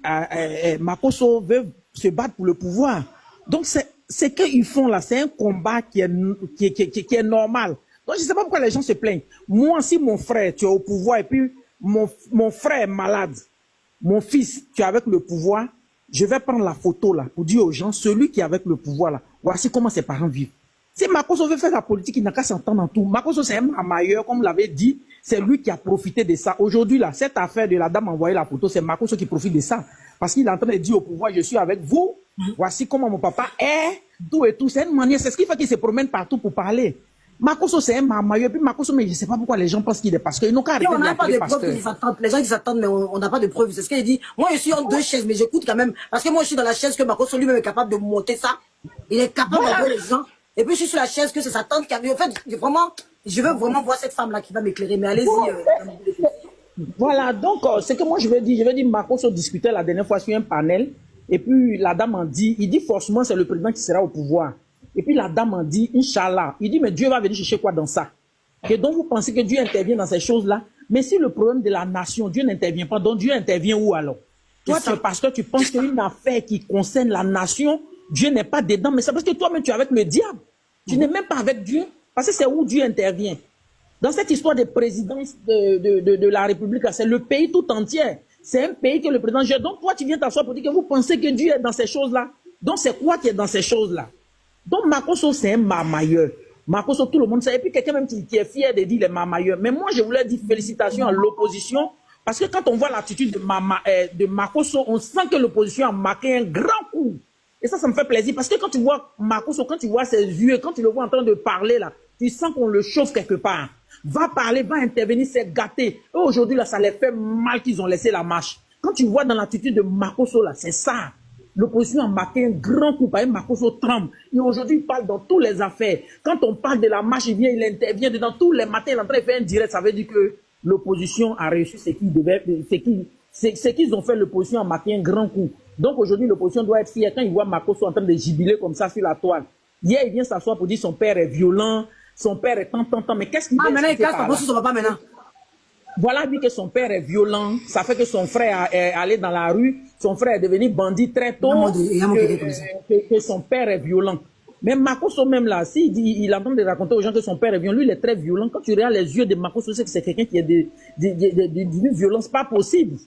Speaker 8: Makosso veut se battre pour le pouvoir. Donc, c'est qu'ils font là, c'est un combat qui est normal. Donc, je ne sais pas pourquoi les gens se plaignent. Moi, si mon frère, tu es au pouvoir et puis mon frère est malade, mon fils, tu es avec le pouvoir, je vais prendre la photo là pour dire aux gens, celui qui est avec le pouvoir là, voici comment ses parents vivent. Si Makosso veut faire la politique, il n'a qu'à s'entendre en tout. Makosso, c'est un mamailleur, comme vous l'avez dit, c'est lui qui a profité de ça. Aujourd'hui, là, cette affaire de la dame envoyer la photo, c'est Makosso qui profite de ça. Parce qu'il est en train de dire au pouvoir, je suis avec vous, voici comment mon papa est, tout et tout. C'est une manière, c'est ce qui fait qu'il se promène partout pour parler. Makosso, c'est un mamailleur. Puis Makosso, mais je ne sais pas pourquoi les gens pensent qu'il est pasteur. Ils n'ont qu'à arrêter
Speaker 1: On
Speaker 8: de
Speaker 1: n'a pas de
Speaker 8: l'appeler
Speaker 1: preuves
Speaker 8: pasteur.
Speaker 1: qu'ils s'attendent. Les gens qui s'attendent, mais on n'a pas de preuves. C'est ce qu'il dit. Moi, je suis en deux chaises, mais j'écoute quand même. Parce que moi, je suis dans la chaise que Makosso lui-même est capable de monter ça. Il est capable de voir les gens. Et puis, je suis sur la chaise que c'est sa tante qui a vu. En fait, vraiment, je veux vraiment voir cette femme-là qui va m'éclairer. Mais allez-y.
Speaker 8: Voilà, donc, c'est que moi je veux dire, Makosso discutait la dernière fois sur un panel, et puis la dame en dit, il dit forcément c'est le président qui sera au pouvoir. Et puis la dame en dit, Inch'Allah, il dit, mais Dieu va venir chercher quoi dans ça? Et donc vous pensez que Dieu intervient dans ces choses-là? Mais si le problème de la nation, Dieu n'intervient pas, donc Dieu intervient où alors? Toi, c'est parce que tu penses qu'une affaire qui concerne la nation, Dieu n'est pas dedans, mais c'est parce que toi-même tu es avec le diable. Tu n'es même pas avec Dieu, parce que c'est où Dieu intervient. Dans cette histoire de présidence de la République, c'est le pays tout entier. C'est un pays que le président gère. Donc toi, tu viens t'asseoir pour dire que vous pensez que Dieu est dans ces choses-là. Donc c'est quoi qui est dans ces choses-là? Donc Makosso, c'est un mamailleur. Makosso, tout le monde sait. Et puis quelqu'un même qui est fier de dire les mamailleurs. Mais moi, je voulais dire félicitations à l'opposition. Parce que quand on voit l'attitude de Makosso, on sent que l'opposition a marqué un grand coup. Et ça me fait plaisir. Parce que quand tu vois Makosso, quand tu vois ses yeux, quand tu le vois en train de parler là, tu sens qu'on le chauffe quelque part. Va parler, va intervenir, c'est gâté. Et aujourd'hui, là, ça les fait mal qu'ils ont laissé la marche. Quand tu vois dans l'attitude de Makosso, là, c'est ça. L'opposition a marqué un grand coup. Par exemple, Makosso tremble. Et aujourd'hui, il parle dans toutes les affaires. Quand on parle de la marche, il vient, il intervient dedans. Tous les matins, il est en train de faire un direct. Ça veut dire que l'opposition a réussi ce qu'ils devaient, ce qu'ils ont fait. L'opposition a marqué un grand coup. Donc aujourd'hui, l'opposition doit être fière quand il voit Makosso en train de jubiler comme ça sur la toile. Hier, il vient s'asseoir pour dire son père est violent. Son père est tant. Mais qu'est-ce qu'il
Speaker 1: maintenant, il casse par son papa maintenant.
Speaker 8: Voilà, dit que son père est violent. Ça fait que son frère est allé dans la rue. Son frère est devenu bandit très tôt. Que son père est violent. Mais Makosso même là, s'il dit, il entend de raconter aux gens que son père est violent, lui il est très violent. Quand tu regardes les yeux de Makosso, c'est que c'est quelqu'un qui a d'une violence pas possible.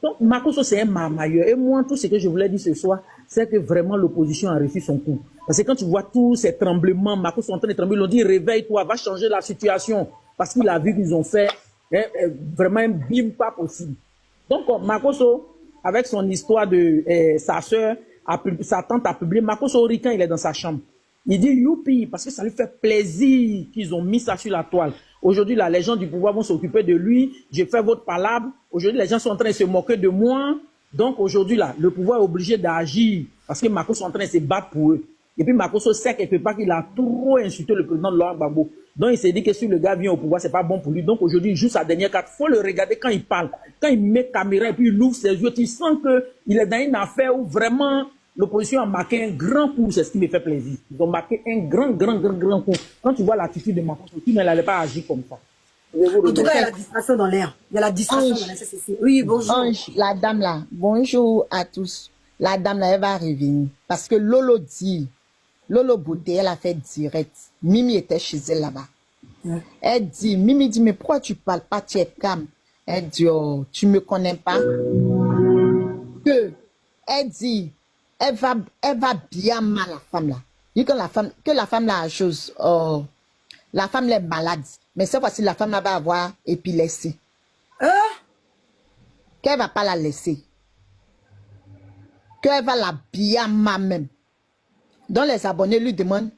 Speaker 8: Donc Makosso c'est un mamailleur. Et moi, tout ce que je voulais dire ce soir, c'est que vraiment l'opposition a réussi son coup. Parce que quand tu vois tous ces tremblements, Makosso est en train de trembler, ils ont dit réveille-toi, va changer la situation. Parce qu'il a vu qu'ils ont fait vraiment un bim pas possible. Donc Makosso, avec son histoire de sa soeur, sa tante a publié, Makosso Rican, il est dans sa chambre. Il dit youpi, parce que ça lui fait plaisir qu'ils ont mis ça sur la toile. Aujourd'hui, là, les gens du pouvoir vont s'occuper de lui. J'ai fait votre palabre. Aujourd'hui, les gens sont en train de se moquer de moi. Donc aujourd'hui, là, le pouvoir est obligé d'agir parce que Makosso est en train de se battre pour eux.
Speaker 11: Et puis Makoso sait quelque part qu'il a trop insulté le président Laurent Gbagbo. Donc il s'est dit que si le gars vient au pouvoir, c'est pas bon pour lui. Donc aujourd'hui, il joue sa dernière carte. Faut le regarder quand il parle. Quand il met caméra et puis il ouvre ses yeux, tu sens qu'il est dans une affaire où vraiment l'opposition a marqué un grand coup. C'est ce qui me fait plaisir. Ils ont marqué un grand coup. Quand tu vois l'attitude de Makoso, tu n'allais pas agir comme ça.
Speaker 1: En tout cas, il y a la distraction dans l'air. Il y a la distraction dans l'air. Oui, bonjour.
Speaker 12: Ange, la dame là, bonjour à tous. La dame là, elle va revenir. Parce que Lolo dit, Lolo Beauté, elle a fait direct. Mimi était chez elle là-bas. Elle dit, Mimi dit, mais pourquoi tu parles pas, tu es calme? Elle dit, oh, tu me connais pas? Elle dit, elle va bien mal, la femme là. Dit que la femme là a chose, oh, la femme là est malade. Mais cette fois-ci, la femme là va avoir épilepsie. Qu'elle va pas la laisser. Qu'elle va la bien mal même. Donc les abonnés lui demandent,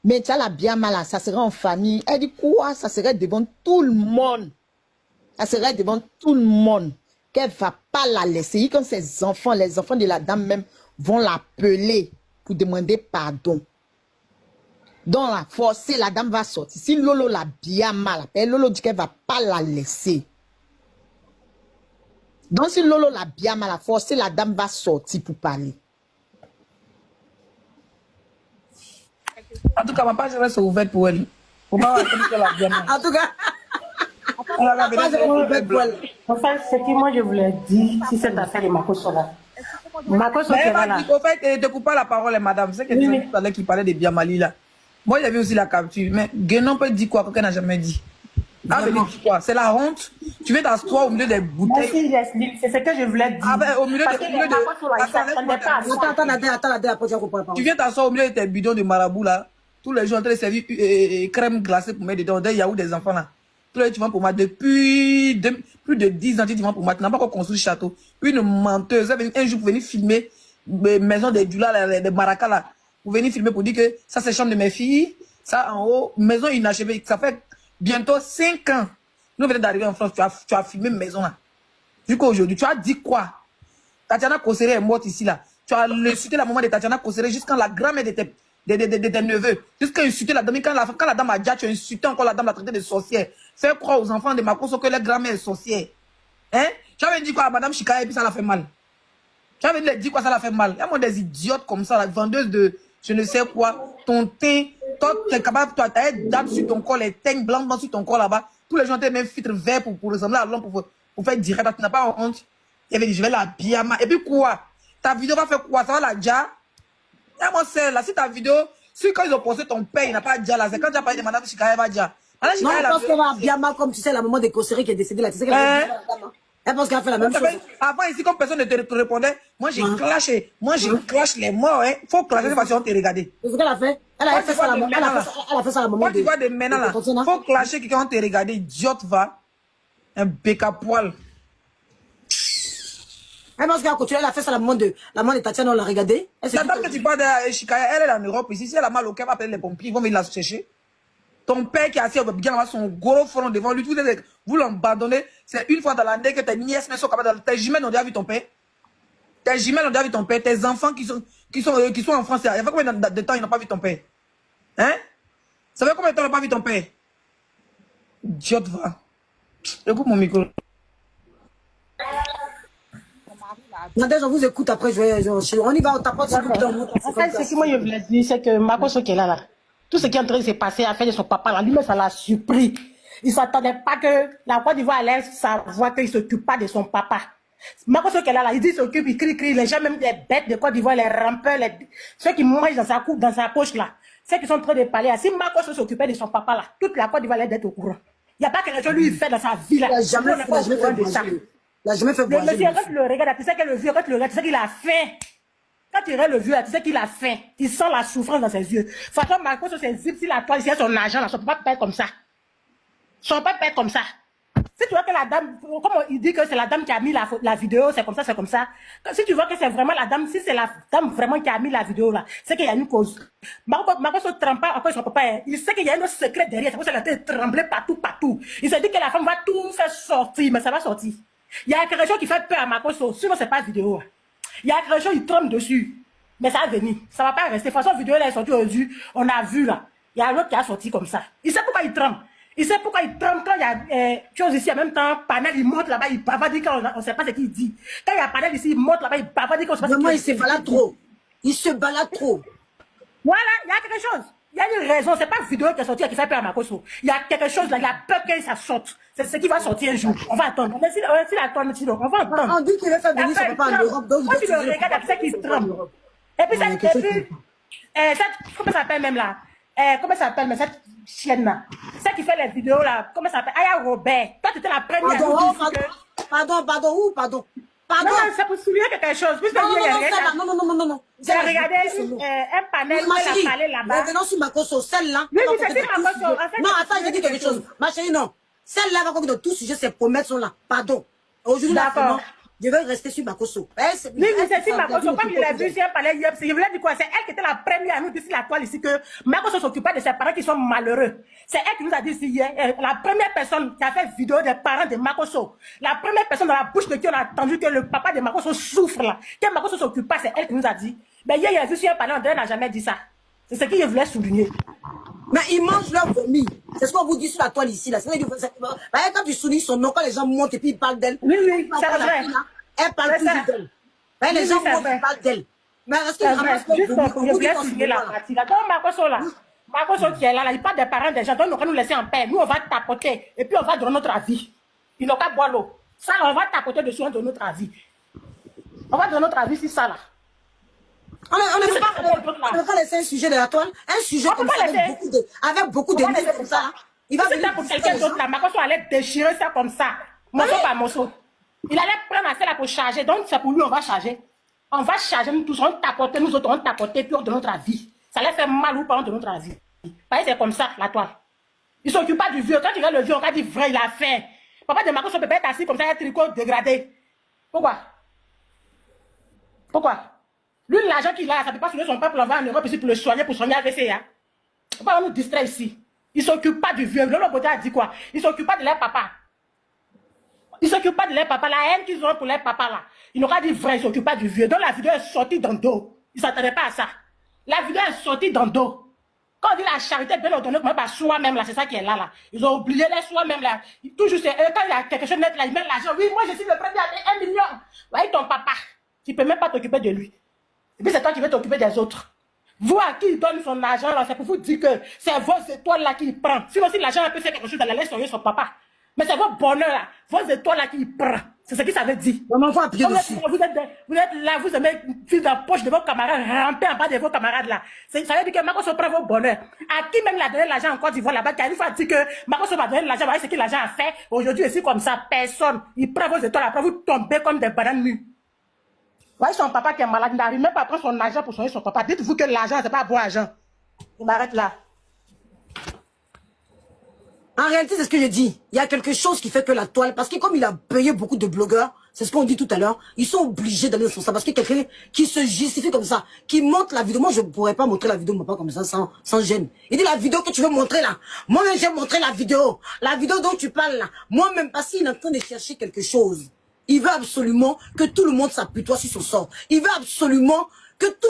Speaker 12: mais tu as la bien mal, ça serait en famille. Elle dit quoi? Ça serait devant tout le monde. Ça serait devant tout le monde. Qu'elle va pas la laisser. Comme ses enfants, les enfants de la dame même vont l'appeler pour demander pardon. Donc la forcer, la dame va sortir. Si Lolo l'a bien mal, Lolo dit qu'elle va pas la laisser. Donc si Lolo l'a bien mal, forcer, la dame va sortir pour parler.
Speaker 5: En tout cas, ma page reste ouverte pour elle. Pour moi, elle a bien mal.
Speaker 1: En tout cas,
Speaker 2: enfin, ce que moi je voulais dire, si cette affaire de Makoso là. Makoso qui est là.
Speaker 5: Au fait, ne coupe pas la parole, madame. C'est que tu parlais qui parlait de Biamali là. Moi, j'avais aussi la capture. Mais Guénon peut dire quoi qu'elle n'a jamais dit. Ah, mais dit quoi? C'est la honte. Tu viens t'asseoir au milieu des bouteilles.
Speaker 2: Merci, c'est ce que je voulais dire.
Speaker 5: Ah ben, au milieu
Speaker 2: parce
Speaker 5: de...
Speaker 1: Attends,
Speaker 5: Tu viens t'asseoir au milieu de tes bidons de marabout là. Tous les jours en train de servir crème glacée pour mettre dedans. Des yaourts des enfants là. Tous les jours tu vends pour moi depuis plus de 10 ans tu vends pour moi. Tu n'as pas encore construit le château. Une menteuse. Elle est un jour pour venir filmer maison des Dula, des Maracas là. Pour venir filmer pour dire que ça c'est chambre de mes filles. Ça en haut, maison inachevée. Ça fait bientôt 5 ans. Nous venons d'arriver en France, tu as filmé une maison là. Jusqu'à aujourd'hui, tu as dit quoi? Tatiana Kosere est morte ici là. Tu as insulté la maman de Tatiana Kosere jusqu'à la grand-mère de tes neveux. Jusqu'à insulter la dame. Quand la dame a dit, tu as insulté encore la dame, la traité de sorcière. Faire croire aux enfants de Makoso que leur grand-mère est sorcière. Hein? Tu avais dit quoi à madame Chikaya et puis ça l'a fait mal. Tu avais dit quoi, ça l'a fait mal. Il y a des idiotes comme ça, la vendeuse de je ne sais quoi. Ton teint, toi, tu es capable, toi, tu as une date sur ton corps, les teignes blancs sur ton corps là-bas. Tous les gens ont même filtre vert pour ressembler à l'homme, pour faire direct. Tu n'as pas honte. Il avait dit, je vais la bien. Et puis quoi? Ta vidéo va faire quoi? Ça va la déjà? Et moi, c'est là, si ta vidéo, si quand ils ont posté ton père, il n'a pas déjà là, c'est quand tu as parlé de madame Chikaya, va déjà.
Speaker 1: Non, je pense qu'elle va bien mal, comme tu sais, la maman de Kosere qui est décédée là. Tu sais qu'elle a elle pense qu'elle a fait la même chose.
Speaker 5: Avant, ici, comme personne ne te répondait, moi j'ai clashé. Moi j'ai clash les morts, hein. Faut clasher cette façon, on te regarder.
Speaker 1: C'est ce qu'elle a fait. Elle a fait ça à la maman. Elle a fait ça à la maman.
Speaker 5: Quand tu vois des ménas là, faut clasher quelqu'un, on te regarder. Idiote va. Un bec à poil.
Speaker 1: Elle pense qu'elle a continué, elle a fait ça à la maman de Tatiana, on l'a regardé.
Speaker 5: La dame que tu parles de Chikaya, elle est en Europe ici. Si elle a mal au cœur, elle va appeler les pompiers, ils vont venir la chercher. Ton père qui est assis bien là, son gros front devant lui, vous l'abandonnez. C'est une fois dans l'année que tes nièces sont capables de... Tes jumelles ont déjà vu ton père. Tes jumelles ont déjà vu ton père. Tes enfants qui sont en France, il y a combien de temps ils n'ont pas vu ton père? Hein? Ça fait combien de temps ils n'ont pas vu ton père? Idiote va. Écoute mon micro.
Speaker 1: Attends, je vous écoute après, on y va, on t'apporte sur le temps.
Speaker 2: En fait, ce que moi je voulais dire, c'est que Makoso qui est là. Tout ce qui est en train de se passer à faire de son papa, là, lui-même, ça l'a surpris. Il ne s'attendait pas que la Côte d'Ivoire allait savoir qu'il ne s'occupe pas de son papa. Makoso qui est là, il dit qu'il s'occupe, il crie, les gens, même les bêtes de Côte d'Ivoire, les rampeurs, ceux qui mangent dans sa coupe, dans sa poche, là, ceux qui sont en train de parler, si Makoso s'occupait de son papa, là, toute la Côte d'Ivoire allait être au courant. Il n'y a pas quelque chose lui fait dans sa vie, là.
Speaker 1: Il n'a jamais fait ça. Il n'a jamais fait
Speaker 2: le monsieur, quand tu le regardes, tu sais que le vieux, quand tu le regardes, tu sais qu'il a faim. Quand tu regardes le vieux, tu sais qu'il a faim. Tu sens la souffrance dans ses yeux. Façon, Marco, sur ses zips, s'il a toi, il a son argent, là, ça ne peut pas perdre comme ça. Ça ne peut pas perdre comme ça. Si tu vois que la dame, comme il dit que c'est la dame qui a mis la vidéo, c'est comme ça, c'est comme ça. Si tu vois que c'est vraiment la dame, si c'est la dame vraiment qui a mis la vidéo là, c'est qu'il y a une cause. Marco se trempe pas après son papa. Il sait qu'il y a un autre secret derrière. C'est pour ça qu'elle a été tremblée partout. Il se dit que la femme va tout faire sortir, mais ça va sortir. Il y a quelque chose qui fait peur à Marco, sinon c'est pas vidéo. Il y a quelque chose, il tremble dessus.
Speaker 13: Mais ça va venir. Ça va pas rester. De toute façon, vidéo, elle est sortie aujourd'hui. On a vu là. Il y a l'autre qui a sorti comme ça. Il sait pourquoi il tremble. Il sait pourquoi il tremble quand il y a chose ici en même temps. Panel, il monte là-bas, il bavarde quand on ne sait pas ce qu'il dit. Quand il y a Panel ici, il monte là-bas, il bavarde quand on ne sait pas ce qu'il dit.
Speaker 1: Il se balade trop. Il se balade trop.
Speaker 13: Voilà, il y a quelque chose. Il y a une raison. C'est pas une vidéo qui est sortie qui fait peur à Makoso. Il y a quelque chose là. Il y a peur que ça sorte. C'est ce qui va sortir un jour. On va attendre. On va attendre.
Speaker 1: On dit qu'il va faire venir son papa en Europe. Donc,
Speaker 13: quand tu le regardes, tu sais qu'il tremble. Et puis, comment ça s'appelle même là? Comment ça s'appelle, mais cette chienne-là? Celle qui fait les vidéos là, comment ça s'appelle? Aya Robert. Toi, tu étais la première.
Speaker 1: Pardon.
Speaker 13: Non, c'est pour souligner quelque chose.
Speaker 1: Non.
Speaker 13: J'ai regardé un panel qui a parlé là-bas.
Speaker 1: Revenons sur Makoso, celle-là.
Speaker 13: Oui, c'est Makoso.
Speaker 1: Non, attends, je vais dire quelque chose. Ma chérie, non. Celle-là va comme de tout sujet, ses promesses sont là. Pardon. Aujourd'hui, là, je vais rester sur Makoso.
Speaker 13: Oui, c'est sur Makoso. Comme je l'ai vu, j'ai parlé hier, je voulais dire quoi? C'est elle qui était la première à nous dire sur la toile ici que Makoso s'occupait de ses parents qui sont malheureux. C'est elle qui nous a dit ici hier, la première personne qui a fait vidéo des parents de Makoso. La première personne dans la bouche de qui on a entendu que le papa de Makoso souffre là. Que Makoso s'occupe pas, c'est elle qui nous a dit. Mais hier, il a vu sur un panel, André n'a jamais dit ça. C'est ce qu'il voulait souligner.
Speaker 1: Mais ils mangent leur vomi. C'est ce qu'on vous dit sur la toile ici. Là. Quand tu soulignes son nom, quand les gens montent et puis ils parlent d'elle.
Speaker 13: Oui, c'est vrai.
Speaker 1: Elle parle plus d'elle. Les gens montent et parlent d'elle. Mais est-ce qu'ils ramassent leur vomi?
Speaker 13: Je voulais souligner la partie là. Donc Makoso là, Makoso qui est là, il parle des parents des gens. Donc nous allons nous laisser en paix. Nous on va tapoter et puis on va donner notre avis. Ils n'ont qu'à boire l'eau. Ça on va tapoter dessus, on donne notre avis. On va donner notre avis sur ça là.
Speaker 1: On ne peut pas laisser un sujet de la toile, un sujet comme ça avec beaucoup de livres comme ça.
Speaker 13: Il va venir pour quelqu'un d'autre là. Makoso allait déchirer ça comme ça. Morceau par morceau. Il allait prendre assez là pour charger. Donc c'est pour lui, on va charger. On va charger, nous tous, on tapoter, nous autres, on tapoter, puis on donne notre avis. Ça allait faire mal ou pas, on donne notre avis. C'est comme ça, la toile. Il ne s'occupe pas du vieux. Quand tu regardes le vieux, on va dire vrai, il a faim. Papa de Makoso peut être assis comme ça, un tricot dégradé. Pourquoi? Lui, l'argent qu'il a, ça ne peut pas soigner son peuple, on va en Europe ici pour le soigner, pour soigner AVC. Hein? Pourquoi on nous distrait ici? Il ne s'occupe pas du vieux. Lolo Bodja a dit quoi? Il ne s'occupe pas de leur papa. Ils ne s'occupent pas de leur papa. La haine qu'ils ont pour leur papa là. Ils n'ont pas dit vrai, ils ne s'occupent pas du vieux. Donc la vidéo est sortie dans le dos. Ils ne s'attendaient pas à ça. La vidéo est sortie dans le dos. Quand on dit la charité, bien ordonnée, comme par soi-même là, c'est ça qui est là. Ils ont oublié les soi-même là. Toujours, quand il y a quelque chose net là, ils mettent l'argent. Oui, moi je suis le premier à 1 million. Voyez ton papa. Tu ne peux même pas t'occuper de lui. Et puis c'est toi qui veux t'occuper des autres. Vous à qui il donne son argent là, c'est pour vous dire que c'est vos étoiles là qu'il prend. Sinon si l'argent peut faire quelque chose, d'aller soigner son papa. Mais c'est votre bonheur là, vos étoiles là qu'il prend. C'est ce qu'il savait dire.
Speaker 1: Maman, vous appuyez dessus.
Speaker 13: Vous êtes là, vous aimez fil dans la poche de vos camarades, ramper en bas de vos camarades là. Ça veut dire que Makoso prend vos bonheurs. À qui même il a donné l'argent en Côte d'Ivoire là-bas, qui a une fois dit que Makoso va donner l'argent, voyez ce que l'argent a fait. Aujourd'hui, ici comme ça, personne. Il prend vos étoiles, après vous tombez comme des bananes nues. Voyez son papa qui est malade, il n'arrive même pas à prendre son argent pour soigner son papa. Dites-vous que l'argent, c'est pas bon argent. Il m'arrête là.
Speaker 1: En réalité, c'est ce que je dis. Il y a quelque chose qui fait que la toile, parce que comme il a payé beaucoup de blogueurs, c'est ce qu'on dit tout à l'heure, ils sont obligés d'aller sur ça. Parce que quelqu'un qui se justifie comme ça, qui montre la vidéo, moi je ne pourrais pas montrer la vidéo, mais pas comme ça, sans gêne. Il dit la vidéo que tu veux montrer là. Moi-même, j'ai montré la vidéo. La vidéo dont tu parles là. Moi-même, parce qu'il est en train de chercher quelque chose. Il veut absolument que tout le monde s'appuie sur son sort. Il veut absolument que tout